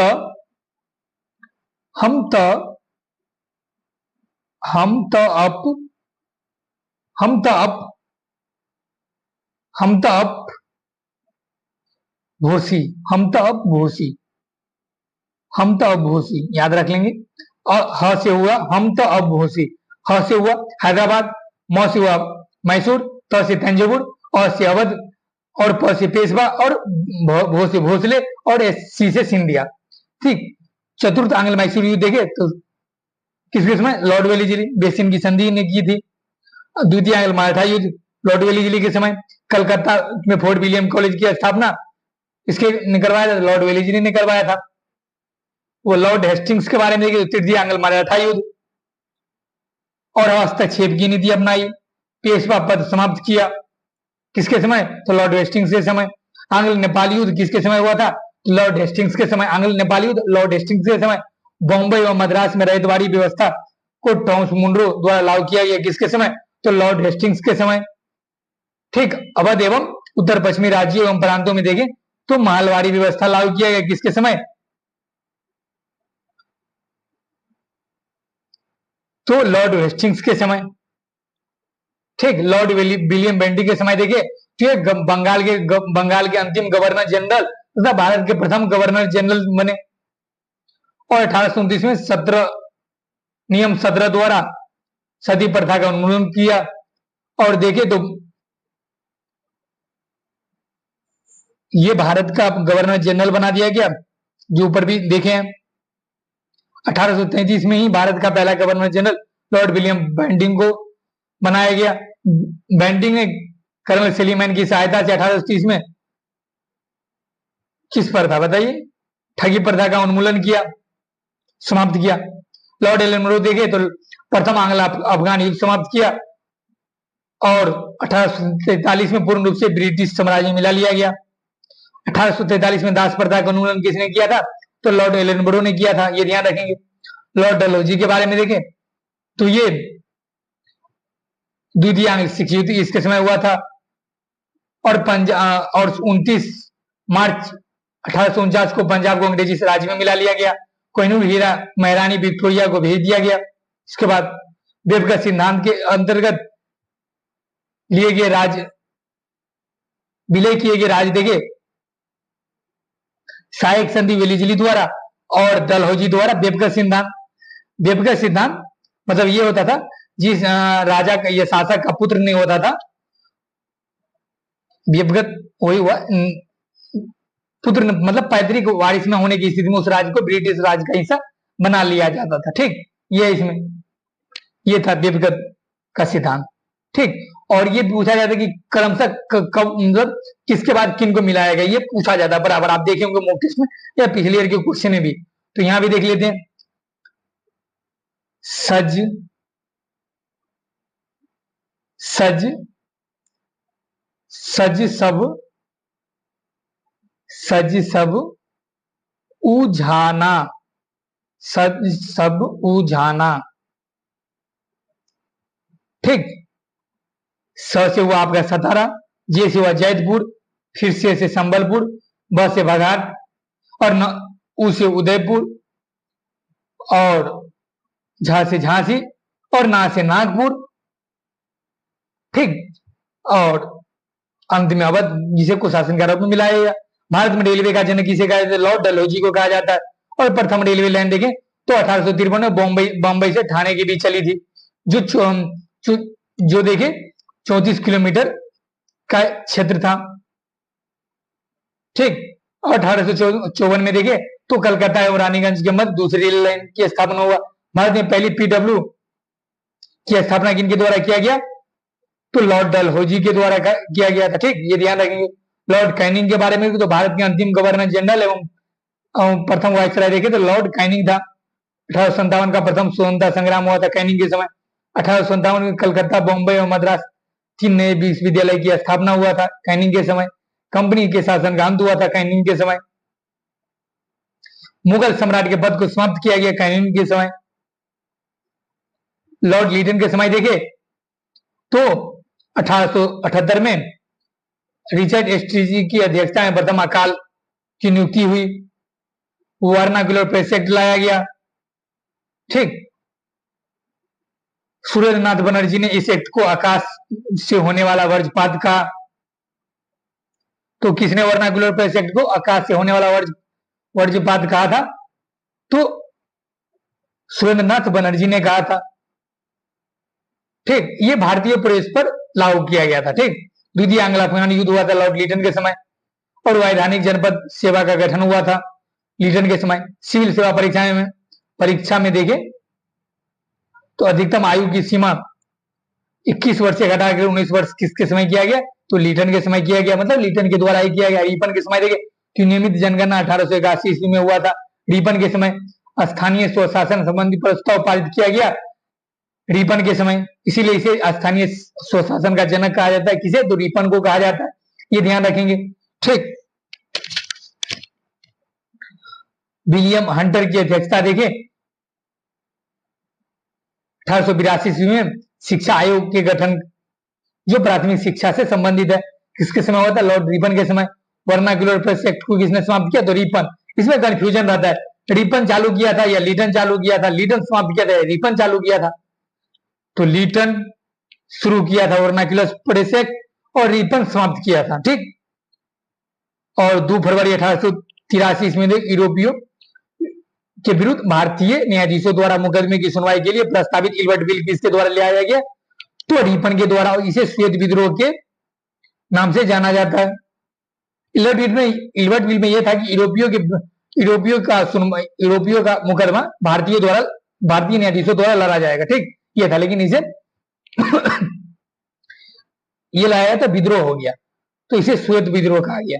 अप भोसी, याद रख लेंगे। और ह से हुआ हम त अब भोसी, ह से हुआ हैदराबाद, म से हुआ मैसूर, त से तंजौर, और से अवध, और प से पेशवा, और भो से भोसले, और सी से सिंधिया। ठीक, चतुर्थ आंग्ल मैसूर युद्ध देखे तो किसके समय, लॉर्ड वेलिस्ली, बेसिन की संधि ने की थी। द्वितीय आंग्ल मराठा युद्ध लॉर्ड वेलिस्ली के समय। कलकत्ता में फोर्ट विलियम कॉलेज की स्थापना इसके करवाया था, लॉर्ड वेलिस्ली ने करवाया था। वो लॉर्ड हेस्टिंग्स के बारे में देखिए, तृतीय आंग्ल मराठा युद्ध और हस्तक्षेप की नीति अपनाई। पेशवा पद समाप्त किया किसके समय, तो लॉर्ड हेस्टिंग्स के समय। आंग्ल नेपाल युद्ध किसके समय हुआ था, लॉर्ड हेस्टिंग्स के समय। आंग्ल नेपाल युद्ध लॉर्ड हेस्टिंग्स के समय। बॉम्बे और मद्रास में रैयतवाड़ी व्यवस्था को टॉमस मुनरो द्वारा लागू किया गया किसके समय, तो लॉर्ड हेस्टिंग्स के समय। ठीक, अवध एवं उत्तर पश्चिमी राज्यों एवं प्रांतों में देखें तो मालवाड़ी व्यवस्था लागू किया गया किसके समय, तो लॉर्ड हेस्टिंग्स के समय। ठीक, लॉर्ड विलियम बेंटिंग के समय देखिए तो ये बंगाल के अंतिम गवर्नर जनरल तथा भारत के प्रथम गवर्नर जनरल बने। और 1829 में नियम 17 द्वारा सती प्रथा का उन्मूलन किया। और देखे तो ये भारत का गवर्नर जनरल बना दिया गया, जो ऊपर भी देखे हैं। 1833 में ही भारत का पहला governor general lord William Bentinck को बनाया गया। बेंटिंग ने कर्नल सेलीमैन की सहायता से 1830 में किस प्रथा बताइए, ठगी प्रथा का उन्मूलन किया, समाप्त किया। लॉर्ड एलन मुनरो देखे तो प्रथम आंग्ल अफगान युद्ध समाप्त किया और 1843 में पूर्ण रूप से ब्रिटिश साम्राज्य में मिला लिया गया। 1843 में दास प्रथा का उन्मूलन किसने किया था, तो लॉर्ड एलन मुनरो ने किया था, ये ध्यान रखेंगे। लॉर्ड डलहौजी के बारे में देखें तो ये द्वितीय आंग्ल सिख युद्ध इसके समय हुआ था। और 29 मार्च 1849 को पंजाब को अंग्रेजी राज्य में मिला लिया गया। कोहिनूर हीरा महारानी विक्टोरिया को भेज दिया गया। इसके बाद बेबका सिद्धांत के अंतर्गत लिए गए विलय किए गए राज्य देखे सहायक संधि वेलिस्ली द्वारा और डलहौजी द्वारा। बेबका सिद्धांत मतलब ये होता था जिस राजा का, ये शासक का पुत्र नहीं होता था व्यक्तिगत वही हुआ, पुत्र मतलब पैतृक वारिस में होने की स्थिति में उस राज्य को ब्रिटिश राज का हिस्सा बना लिया जाता था। ठीक, ये इसमें ये था व्यक्तिगत का सिद्धांत। ठीक, और ये पूछा जाता है कि क्रमशः कब मतलब किसके बाद किन को मिलाया गया, ये पूछा जाता है बराबर। आप देखे होंगे मॉक टेस्ट में या पिछले ईयर के क्वेश्चन में भी। तो यहां भी देख लेते हैं, सज सज सज सब सज सब उझाना, सज सब उझाना। ठीक, स से हुआ आपका सतारा, जे से हुआ जैतपुर, फिर से संबलपुर, ब से बघाट, और न उ से उदयपुर, और झा से झांसी, और ना से नागपुर। ठीक, और अंत में अवध, जिसे कुशासन का रूप में मिलाया गया। भारत में रेलवे का जनक किसे कहा जाता है? लॉर्ड डलहौजी को कहा जाता है। और प्रथम रेलवे लाइन देखें तो 1853 में बॉम्बे से ठाणे के बीच चली थी, जो देखे 34 किलोमीटर का क्षेत्र था। ठीक, 1854 में देखे तो कलकत्ता एवं रानीगंज के मध्य दूसरी रेल लाइन की स्थापना हुआ। भारत में पहली पीडब्ल्यू की स्थापना किनके द्वारा किया गया? तो लॉर्ड डलहौजी के द्वारा किया गया था। ठीक, ये ध्यान रखेंगे। लॉर्ड कैनिंग के बारे में तो भारत के अंतिम गवर्नर जनरल एवं प्रथम वायसराय देखे तो लॉर्ड कैनिंग था। 1857 का प्रथम स्वतंत्रता संग्राम हुआ था कैनिंग के समय। 1857 में कलकत्ता, बॉम्बे और मद्रास 3 नए विश्वविद्यालय की स्थापना हुआ था कैनिंग के समय। कंपनी के शासन का अंत हुआ था कैनिंग के समय। मुगल सम्राट के पद को समाप्त किया गया कैनिंग के समय। लॉर्ड लीटन के समय देखे तो 1878 में रिचर्ड एस्ट्रीजी की अध्यक्षता में प्रथम अकाल की नियुक्ति हुई। वर्नाक्युलर प्रेस एक्ट लाया गया। ठीक, सुरेंद्रनाथ बनर्जी ने इस एक्ट को आकाश से होने वाला वज्रपात कहा। तो किसने वर्नाक्युलर प्रेस एक्ट को आकाश से होने वाला वज्रपात कहा था? तो सुरेंद्रनाथ बनर्जी ने कहा था। ठीक, ये भारतीय प्रेस पर लागू किया गया था। ठीक, द्वितीय आंग्ल अफगान युद्ध हुआ था लॉर्ड लीटन के समय, और वैधानिक जनपद सेवा का गठन हुआ था लीटन के समय। सिविल सेवा परीक्षा में देखे तो अधिकतम आयु की सीमा 21 वर्ष से घटाकर 19 वर्ष किसके समय किया गया? तो लीटन के समय किया गया, मतलब लीटन के द्वारा ही किया गया। रिपन के समय देखे तो नियमित जनगणना 1881 ईस्वी में हुआ था। रिपन के समय स्थानीय स्वशासन संबंधी प्रस्ताव पारित किया गया रिपन के समय, इसीलिए इसे स्थानीय स्वशासन का जनक कहा जाता है। किसे? तो रिपन को कहा जाता है, ये ध्यान रखेंगे। ठीक, विलियम हंटर की अध्यक्षता देखें 1882 ईस्वी में शिक्षा आयोग के गठन, जो प्राथमिक शिक्षा से संबंधित है। किसके समय हुआ था? लॉर्ड रिपन के समय। वर्नाक्युलर प्रेस एक्ट को किसने समाप्त किया? तो रिपन। इसमें कंफ्यूजन रहता है, रिपन चालू किया था या लीटन चालू किया था? लीटन समाप्त किया था, रिपन चालू किया था? तो लीटन शुरू किया था वर्नाक्युलर प्रेस एक्ट, और रिपन समाप्त किया था। ठीक, और 2 फरवरी 1883 ईस्वी में यूरोपियों के विरुद्ध भारतीय न्यायाधीशों द्वारा मुकदमे की सुनवाई के लिए प्रस्तावित इल्बर्ट बिल किसके द्वारा लाया गया? तो रिपन के द्वारा। इसे श्वेत विद्रोह के नाम से जाना जाता है। इल्बर्ट बिल में यह था कि यूरोपियों का मुकदमा भारतीय न्यायाधीशों द्वारा लड़ा जाएगा। ठीक, ये था, लेकिन इसे ये लाया था, विद्रोह हो गया, तो इसे श्वेत विद्रोह कहा गया।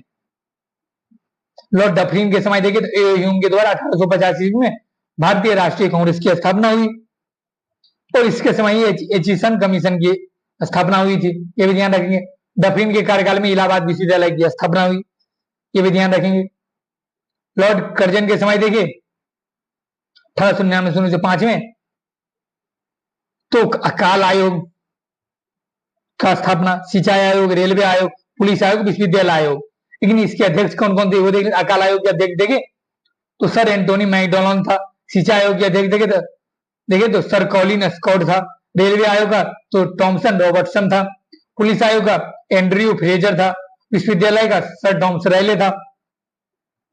लॉर्ड डफरिन के समय देखे तो ए ह्यूम के द्वारा 1885 ईस्वी में भारतीय राष्ट्रीय कांग्रेस की स्थापना हुई, और इसके समय एचिसन कमीशन की स्थापना हुई थी, ये भी ध्यान रखेंगे। डफरिन के कार्यकाल में इलाहाबाद विश्वविद्यालय की स्थापना हुई, ये भी ध्यान रखेंगे। लॉर्ड कर्जन के समय देखिए 1899 से 1905 में तो अकाल आयोग का स्थापना, सिंचाई आयोग, रेलवे आयोग, पुलिस आयोग, विश्वविद्यालय आयोग। लेकिन इसके अध्यक्ष कौन कौन थे वो देखें। अकाल आयोग के अध्यक्ष देखे तो सर एंटोनी मैकडोनाल्ड था। सिंचाई आयोग के अध्यक्ष देखे तो सर कॉलिन स्कॉट था। रेलवे आयोग का तो टॉमसन रॉबर्टसन था। पुलिस आयोग का एंड्रयू फ्रेजर था। विश्वविद्यालय का सर टॉमस रैले था।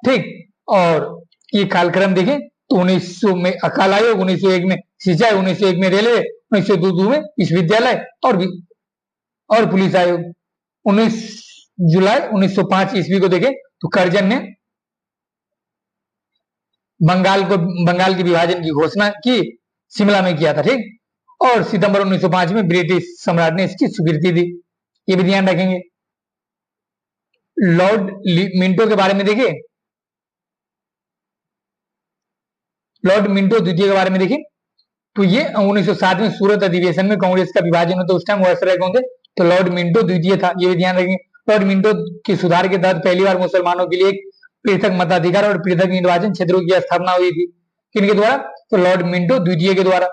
ठीक, और ये कालक्रम देखें तो 1900 में अकाल आयोग, 1901 में सिंचाई, 1901 में रेलवे, 1902 में विश्वविद्यालय और पुलिस आयोग, जुलाई 1905 ईस्वी को देखें तो करजन ने बंगाल के विभाजन की घोषणा की, शिमला में किया था, ठीक। और सितंबर 1905 में ब्रिटिश सम्राट ने इसकी स्वीकृति दी। ये भी ध्यान रखेंगे। लॉर्ड मिंटो के बारे में देखिए, लॉर्ड मिंटो द्वितीय के बारे में देखिए तो ये 1907 में सूरत अधिवेशन में कांग्रेस का विभाजन होता, उस टाइम वायसराय कौन थे, तो लॉर्ड मिंटो द्वितीय था। ये भी ध्यान रखेंगे। लॉर्ड मिंटो के सुधार के तहत पहली बार मुसलमानों के लिए एक पृथक मताधिकार और पृथक निर्वाचन क्षेत्रों की स्थापना हुई थी। किनके द्वारा, तो लॉर्ड मिंटो द्वितीय के द्वारा,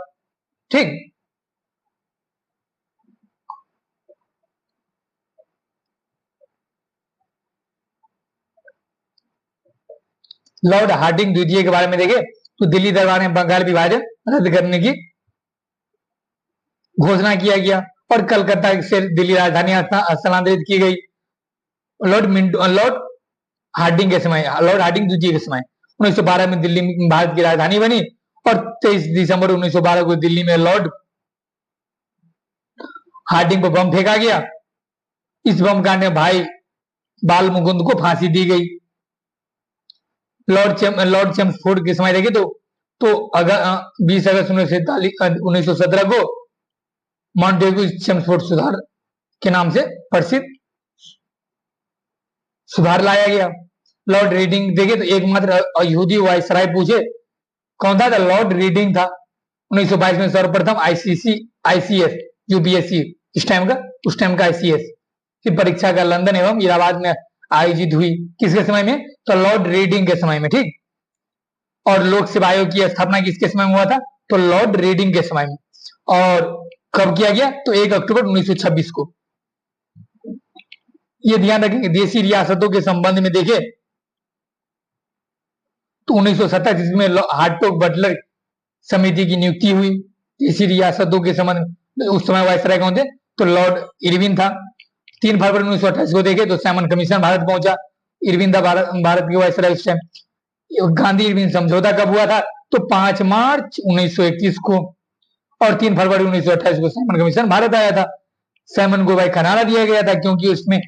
ठीक। लॉर्ड हार्डिंग द्वितीय के बारे में देखें तो दिल्ली दरबार में बंगाल विभाजन रद्द करने की घोषणा किया गया और कलकत्ता से दिल्ली राजधानी स्थानांतरित की गई। लॉर्ड हार्डिंग के समय, लॉर्ड हार्डिंग द्वितीय के समय 1912 में दिल्ली भारत की राजधानी बनी और 23 दिसंबर 1912 को दिल्ली में लॉर्ड हार्डिंग को बम फेंका गया। इस बम कांड में भाई बाल मुकुंद को फांसी दी गई। लॉर्ड चेम्सफोर्ड के समय देखे तो 20 अगस्त 1917 को मॉन्टेगू चेम्सफोर्ड सुधार के नाम से प्रसिद्ध सुधार लाया गया। लॉर्ड रीडिंग देखे तो एकमात्र यहूदी वायसराय पूछे कौन था, लॉर्ड रीडिंग था। 1922 में सर्वप्रथम आईसीएस यूपीएससी उस टाइम का आईसीएस की परीक्षा का लंदन एवं इलाहाबाद में आयोजित हुई। किसके समय में, तो लॉर्ड रीडिंग के समय में, ठीक। और लोक सेवा आयोग की स्थापना किसके समय में हुआ था, तो लॉर्ड रीडिंग के समय में। और कब किया गया, तो 1 अक्टूबर 1926 को। ये ध्यान रखेंगे। देशी रियासतों के संबंध में देखें तो 1927 इसमें हार्टोग बटलर समिति की नियुक्ति हुई देशी रियासतों के संबंध में। उस समय वायसराय कौन थे, तो लॉर्ड इरविन था। 3 फरवरी 1928 को देखे तो सैमन कमीशन भारत पहुंचा। इरविन था भारत के वायसराय उस टाइम। गांधी इरविन समझौता कब हुआ था, तो 5 मार्च 1931 को। और 3 फरवरी 1928 को सैमन कमीशन भारत आया था। सैमन को भाई खनारा दिया गया था क्योंकि उसमें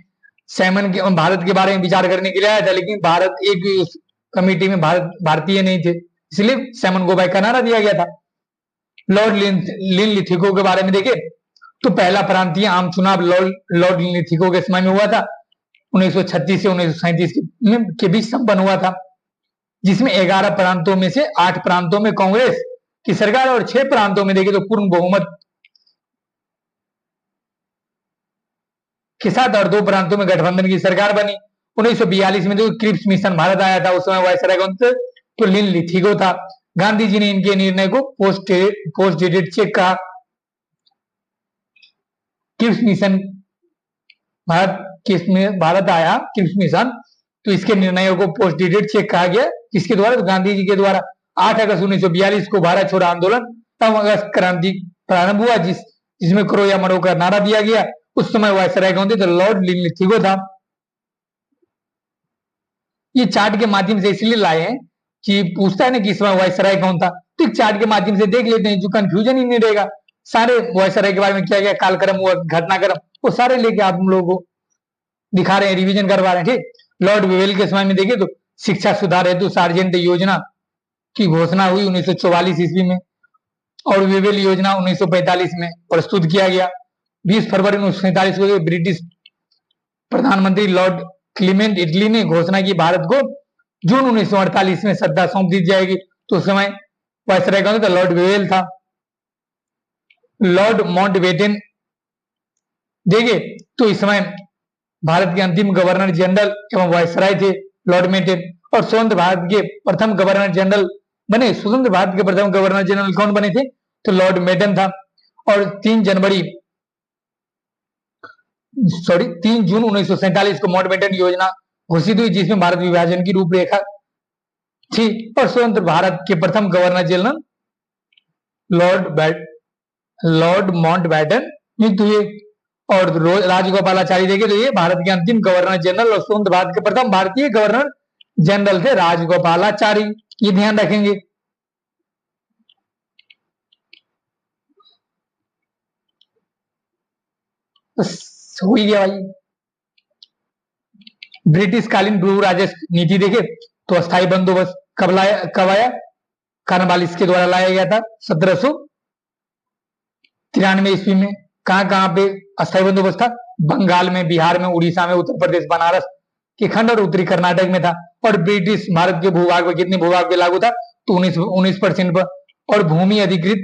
सैमन के भारत के बारे में विचार करने के लिए आया था, लेकिन भारत एक कमेटी में भारतीय नहीं थे, इसलिए सैमन को भाई खनारा दिया गया था। लॉर्ड लिनलिथिगो के बारे में देखें तो पहला प्रांतीय आम चुनाव लॉर्ड लिनलिथिगो के समय में हुआ था। 1936 से 1937 के बीच संपन्न हुआ था, जिसमें 11 प्रांतों में से 8 प्रांतों में कांग्रेस की सरकार और 6 प्रांतों में देखें तो पूर्ण बहुमत के साथ और 2 प्रांतों में गठबंधन की सरकार बनी। 1942 में जो क्रिप्स मिशन भारत आया था, उस समय वायसराय कौन थे, तो लिनलिथिगो था। गांधी जी ने इनके निर्णय को पोस्ट डेटेड चेक कहा। क्रिप्स मिशन भारत आया, क्रिप्स मिशन, तो इसके निर्णयों को पोस्ट डेटेड चेक कहा गया। किसके द्वारा, तो गांधी जी के द्वारा। 8 अगस्त 1942 को भारत छोड़ो आंदोलन तब अगस्त क्रांति प्रारंभ हुआ, जिसमें करो या मरो का नारा दिया गया। उस समय वायसराय कौन थे, तो लॉर्ड लिनलिथिगो था। ये चार्ट के माध्यम से इसलिए लाए हैं कि पूछता है ना कि इस समय वायसराय कौन था, तो एक चार्ट के माध्यम से देख लेते हैं, जो कंफ्यूजन ही नहीं रहेगा। सारे वायसराय के बारे में क्या गया, कालक्रम हुआ, घटनाक्रम, वो सारे लेके आप लोगों को दिखा रहे हैं, रिवीजन करवा रहे हैं, ठीक। लॉर्ड वेवेल के समय में देखिए तो शिक्षा सुधार हेतु सार्जेंट योजना की घोषणा हुई 1944 ईस्वी में, और वेवेल योजना 1945 में प्रस्तुत किया गया। 20 फरवरी 1947 को ब्रिटिश प्रधानमंत्री लॉर्ड क्लीमेंट इटली ने घोषणा की भारत को जून 1948 में सत्ता सौंप दी जाएगी। तो उस समय वायसराय कौन था, लॉर्ड वेवेल था। लॉर्ड माउंटबेटन देखिए तो इस समय भारत के अंतिम गवर्नर जनरल एवं वायसराय थे लॉर्ड मेटन। और स्वतंत्र भारत के प्रथम गवर्नर जनरल बने, स्वतंत्र भारत के प्रथम गवर्नर जनरल कौन बने थे, तो लॉर्ड मेटन था। और 3 जून 1947 को माउंटबेटन योजना घोषित हुई, जिसमें भारत विभाजन की रूपरेखा थी। और स्वतंत्र भारत के प्रथम गवर्नर जनरल लॉर्ड माउंटबेटन नियुक्त हुए। और राजगोपालाचारी देखे तो ये भारत के अंतिम गवर्नर जनरल और स्वतंत्र भारत के प्रथम भारतीय गवर्नर जनरल थे राजगोपालाचारी। ये ध्यान रखेंगे। हो ही गया भाई। ब्रिटिश कालीन भू राजस्व नीति देखे तो अस्थायी बंदोबस्त कब आया? कॉर्नवालिस के द्वारा लाया गया था 1793 ईस्वी में। कहां पे अस्थायी बंदोबस्त था? बंगाल में, बिहार में, उड़ीसा में, उत्तर प्रदेश, बनारस के खंड और उत्तरी कर्नाटक में था। और ब्रिटिश भारत के भूभाग पर कितने भूभाग पे लागू था? तो 19% पर। और भूमि अधिकृत,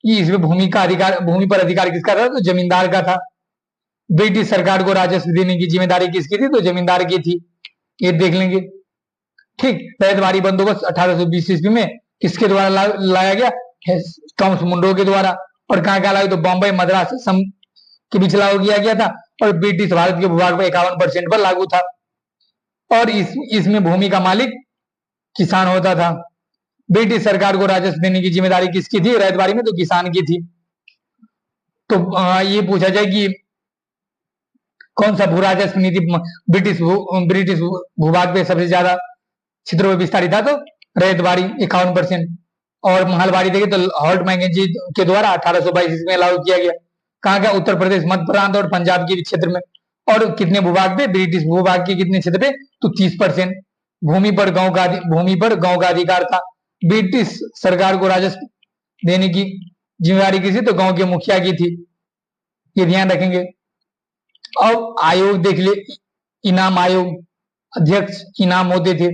इसमें भूमि पर अधिकार किसका था? तो जमींदार का था। ब्रिटिश सरकार को राजस्व देने की जिम्मेदारी किसकी थी? तो जमींदार की थी। ये देख लेंगे। ठीक। रैयतवाड़ी बंदोबस्त 1820 ईस्वी में किसके द्वारा लाया गया? टॉमस मुंडो के द्वारा। और कहां लाया? तो बॉम्बे मद्रास के बीच लागू किया गया था। और ब्रिटिश भारत के भूभाग पर 51% पर लागू था। और इसमें भूमि का मालिक किसान होता था। ब्रिटिश सरकार को राजस्व देने की जिम्मेदारी किसकी थी? रैयतवाड़ी में तो किसान की थी। तो ये पूछा जाए कि कौन सा भू राजस्व नीति ब्रिटिश भूभाग पे सबसे ज्यादा क्षेत्रों में विस्तारित था? तो रैयतवाड़ी 51%। और महलवाड़ी देखे तो हॉल्ट मैकेंजी के द्वारा 1822 ईस्वी में लागू किया गया। कहां का? उत्तर प्रदेश, मध्य प्रांत और पंजाब के क्षेत्र में। और कितने भूभाग पे? ब्रिटिश भूभाग के कितने क्षेत्र पे? तो 30%। भूमि पर गांव का अधिकार था। ब्रिटिश सरकार को राजस्व देने की जिम्मेदारी किसी? तो गांव के मुखिया की थी। ये ध्यान रखेंगे। अब आयोग देख ले, इनाम आयोग अध्यक्ष इनाम होते थे,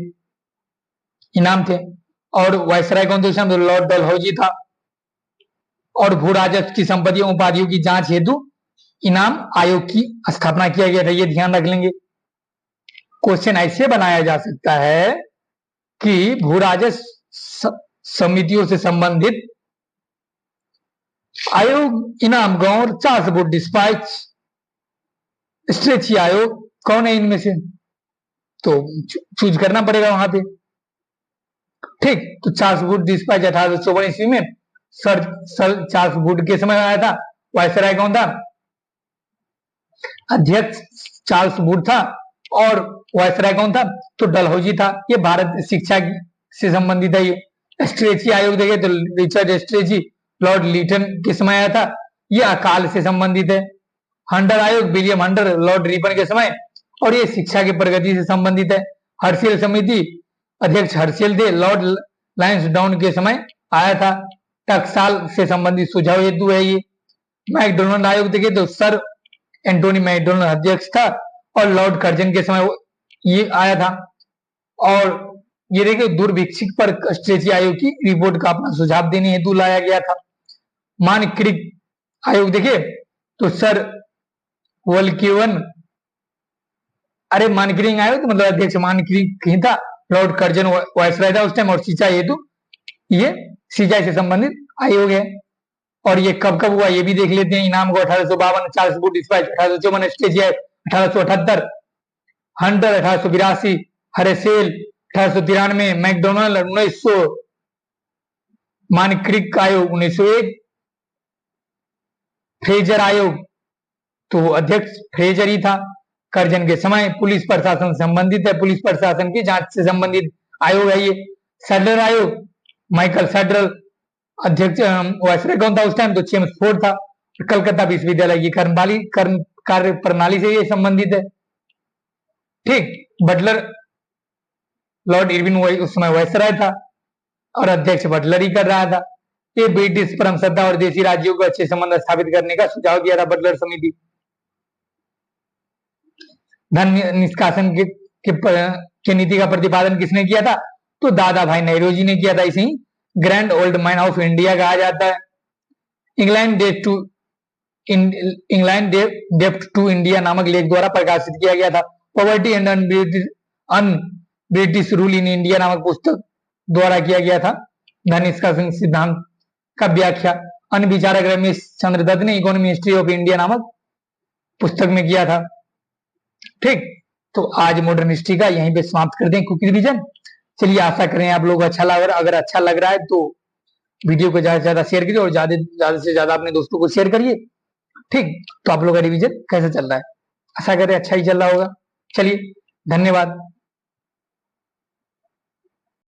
इनाम थे। और वायसराय कौन थे? तो लॉर्ड डलहौजी था। और भू राजस्व की संपत्तियों उपाधियों की जांच हेतु इनाम आयोग की स्थापना किया गया था। ये ध्यान रख लेंगे। क्वेश्चन ऐसे बनाया जा सकता है कि भू राजस्व समितियों से संबंधित आयोग, इनाम, गौर, चार्ज बोर्ड, डिस्पैच, स्ट्रेची आयोग कौन है इनमें से? तो चूज करना पड़ेगा वहां पे। ठीक। तो चार्ल्स वुड डिस्पैच 1854 ईस्वी में सर चार्ल्स वुड के समय आया था। वायसराय कौन था? अध्यक्ष चार्ल्स वुड था। और वायसराय कौन था? तो डलहौजी था। ये भारत शिक्षा से संबंधित है। ये स्ट्रेची आयोग देखे तो रिचर्ड स्ट्रेची, लॉर्ड लीटन के समय आया था। ये अकाल से संबंधित है। हंटर आयोग विलियम हंटर, लॉर्ड रिपन के समय। और ये शिक्षा की प्रगति से संबंधित है। हर्षिल समिति अध्यक्ष हर्षिल थे, लॉर्ड लांसडाउन के समय आया था। टकसाल से संबंधित सुझाव हेतु है ये। मैकडोनल्ड आयोग देखे तो सर एंटोनी मैकडोनल्ड अध्यक्ष था। और लॉर्ड कर्जन के समय ये आया था। और ये देखिए दुर्भिक्षिक पर स्ट्रेची आयोग की रिपोर्ट का अपना सुझाव देने हेतु लाया गया था। मानक्रिक आयोग देखे तो सर वल्केवन, अरे मानक्रिक आयोग तो मतलब अध्यक्ष मानक्रिक ही था। लॉर्ड कर्जन वायसराय था उस टाइम। और सिंचाई हेतु ये सिंचाई से संबंधित आयोग है। और ये कब कब हुआ ये भी देख लेते हैं। इनाम को 1852, Charles Wood dispatch 1854, stretchy 1878, Hunter 1882, हरेसेल 1893, McDonald 1900, मानक्रिक आयोग 1901, फ्रेजर आयोग तो अध्यक्ष फ्रेजर ही था कर्जन के समय। पुलिस प्रशासन संबंधित है, पुलिस प्रशासन की जांच से संबंधित आयोग है ये। सैडलर आयोग माइकल सैडलर अध्यक्ष। वायसराय कौन था उस टाइम? तो चेम्सफोर्ड था। कलकत्ता विश्वविद्यालय की कार्य प्रणाली से ये संबंधित है। ठीक। बटलर लॉर्ड इरविन उस समय वायसराय था और अध्यक्ष बटलर ही कर रहा था। ये ब्रिटिश परम सत्ता और देशी राज्यों को अच्छे संबंध स्थापित करने का सुझाव दिया था बटलर समिति। धन निष्कासन के नीति का प्रतिपादन किसने किया था? तो दादा भाई नेहरू ने किया था। इसे ही grand old man of India कहा जाता है। इंग्लैंड डेप्ट टू इंडिया नामक लेख द्वारा प्रकाशित किया गया था। Poverty and un British rule in India नामक पुस्तक द्वारा किया गया था। धन निष्कासन सिद्धांत का व्याख्या अन्य विचारक रमेश चंद्र दत्त ने इकोनॉमी हिस्ट्री ऑफ इंडिया नामक पुस्तक में किया था। ठीक। तो आज मॉडर्न हिस्ट्री का यहीं पे समाप्त करते हैं क्विक रिवीजन। चलिए आशा करें आप लोग अच्छा लग रहा है। अगर अच्छा लग रहा है तो वीडियो को ज्यादा से ज्यादा शेयर करिए और ज्यादा से ज्यादा अपने दोस्तों को शेयर करिए। ठीक। तो आप लोग का रिवीजन कैसा चल रहा है? आशा करें अच्छा ही चल रहा होगा। चलिए धन्यवाद।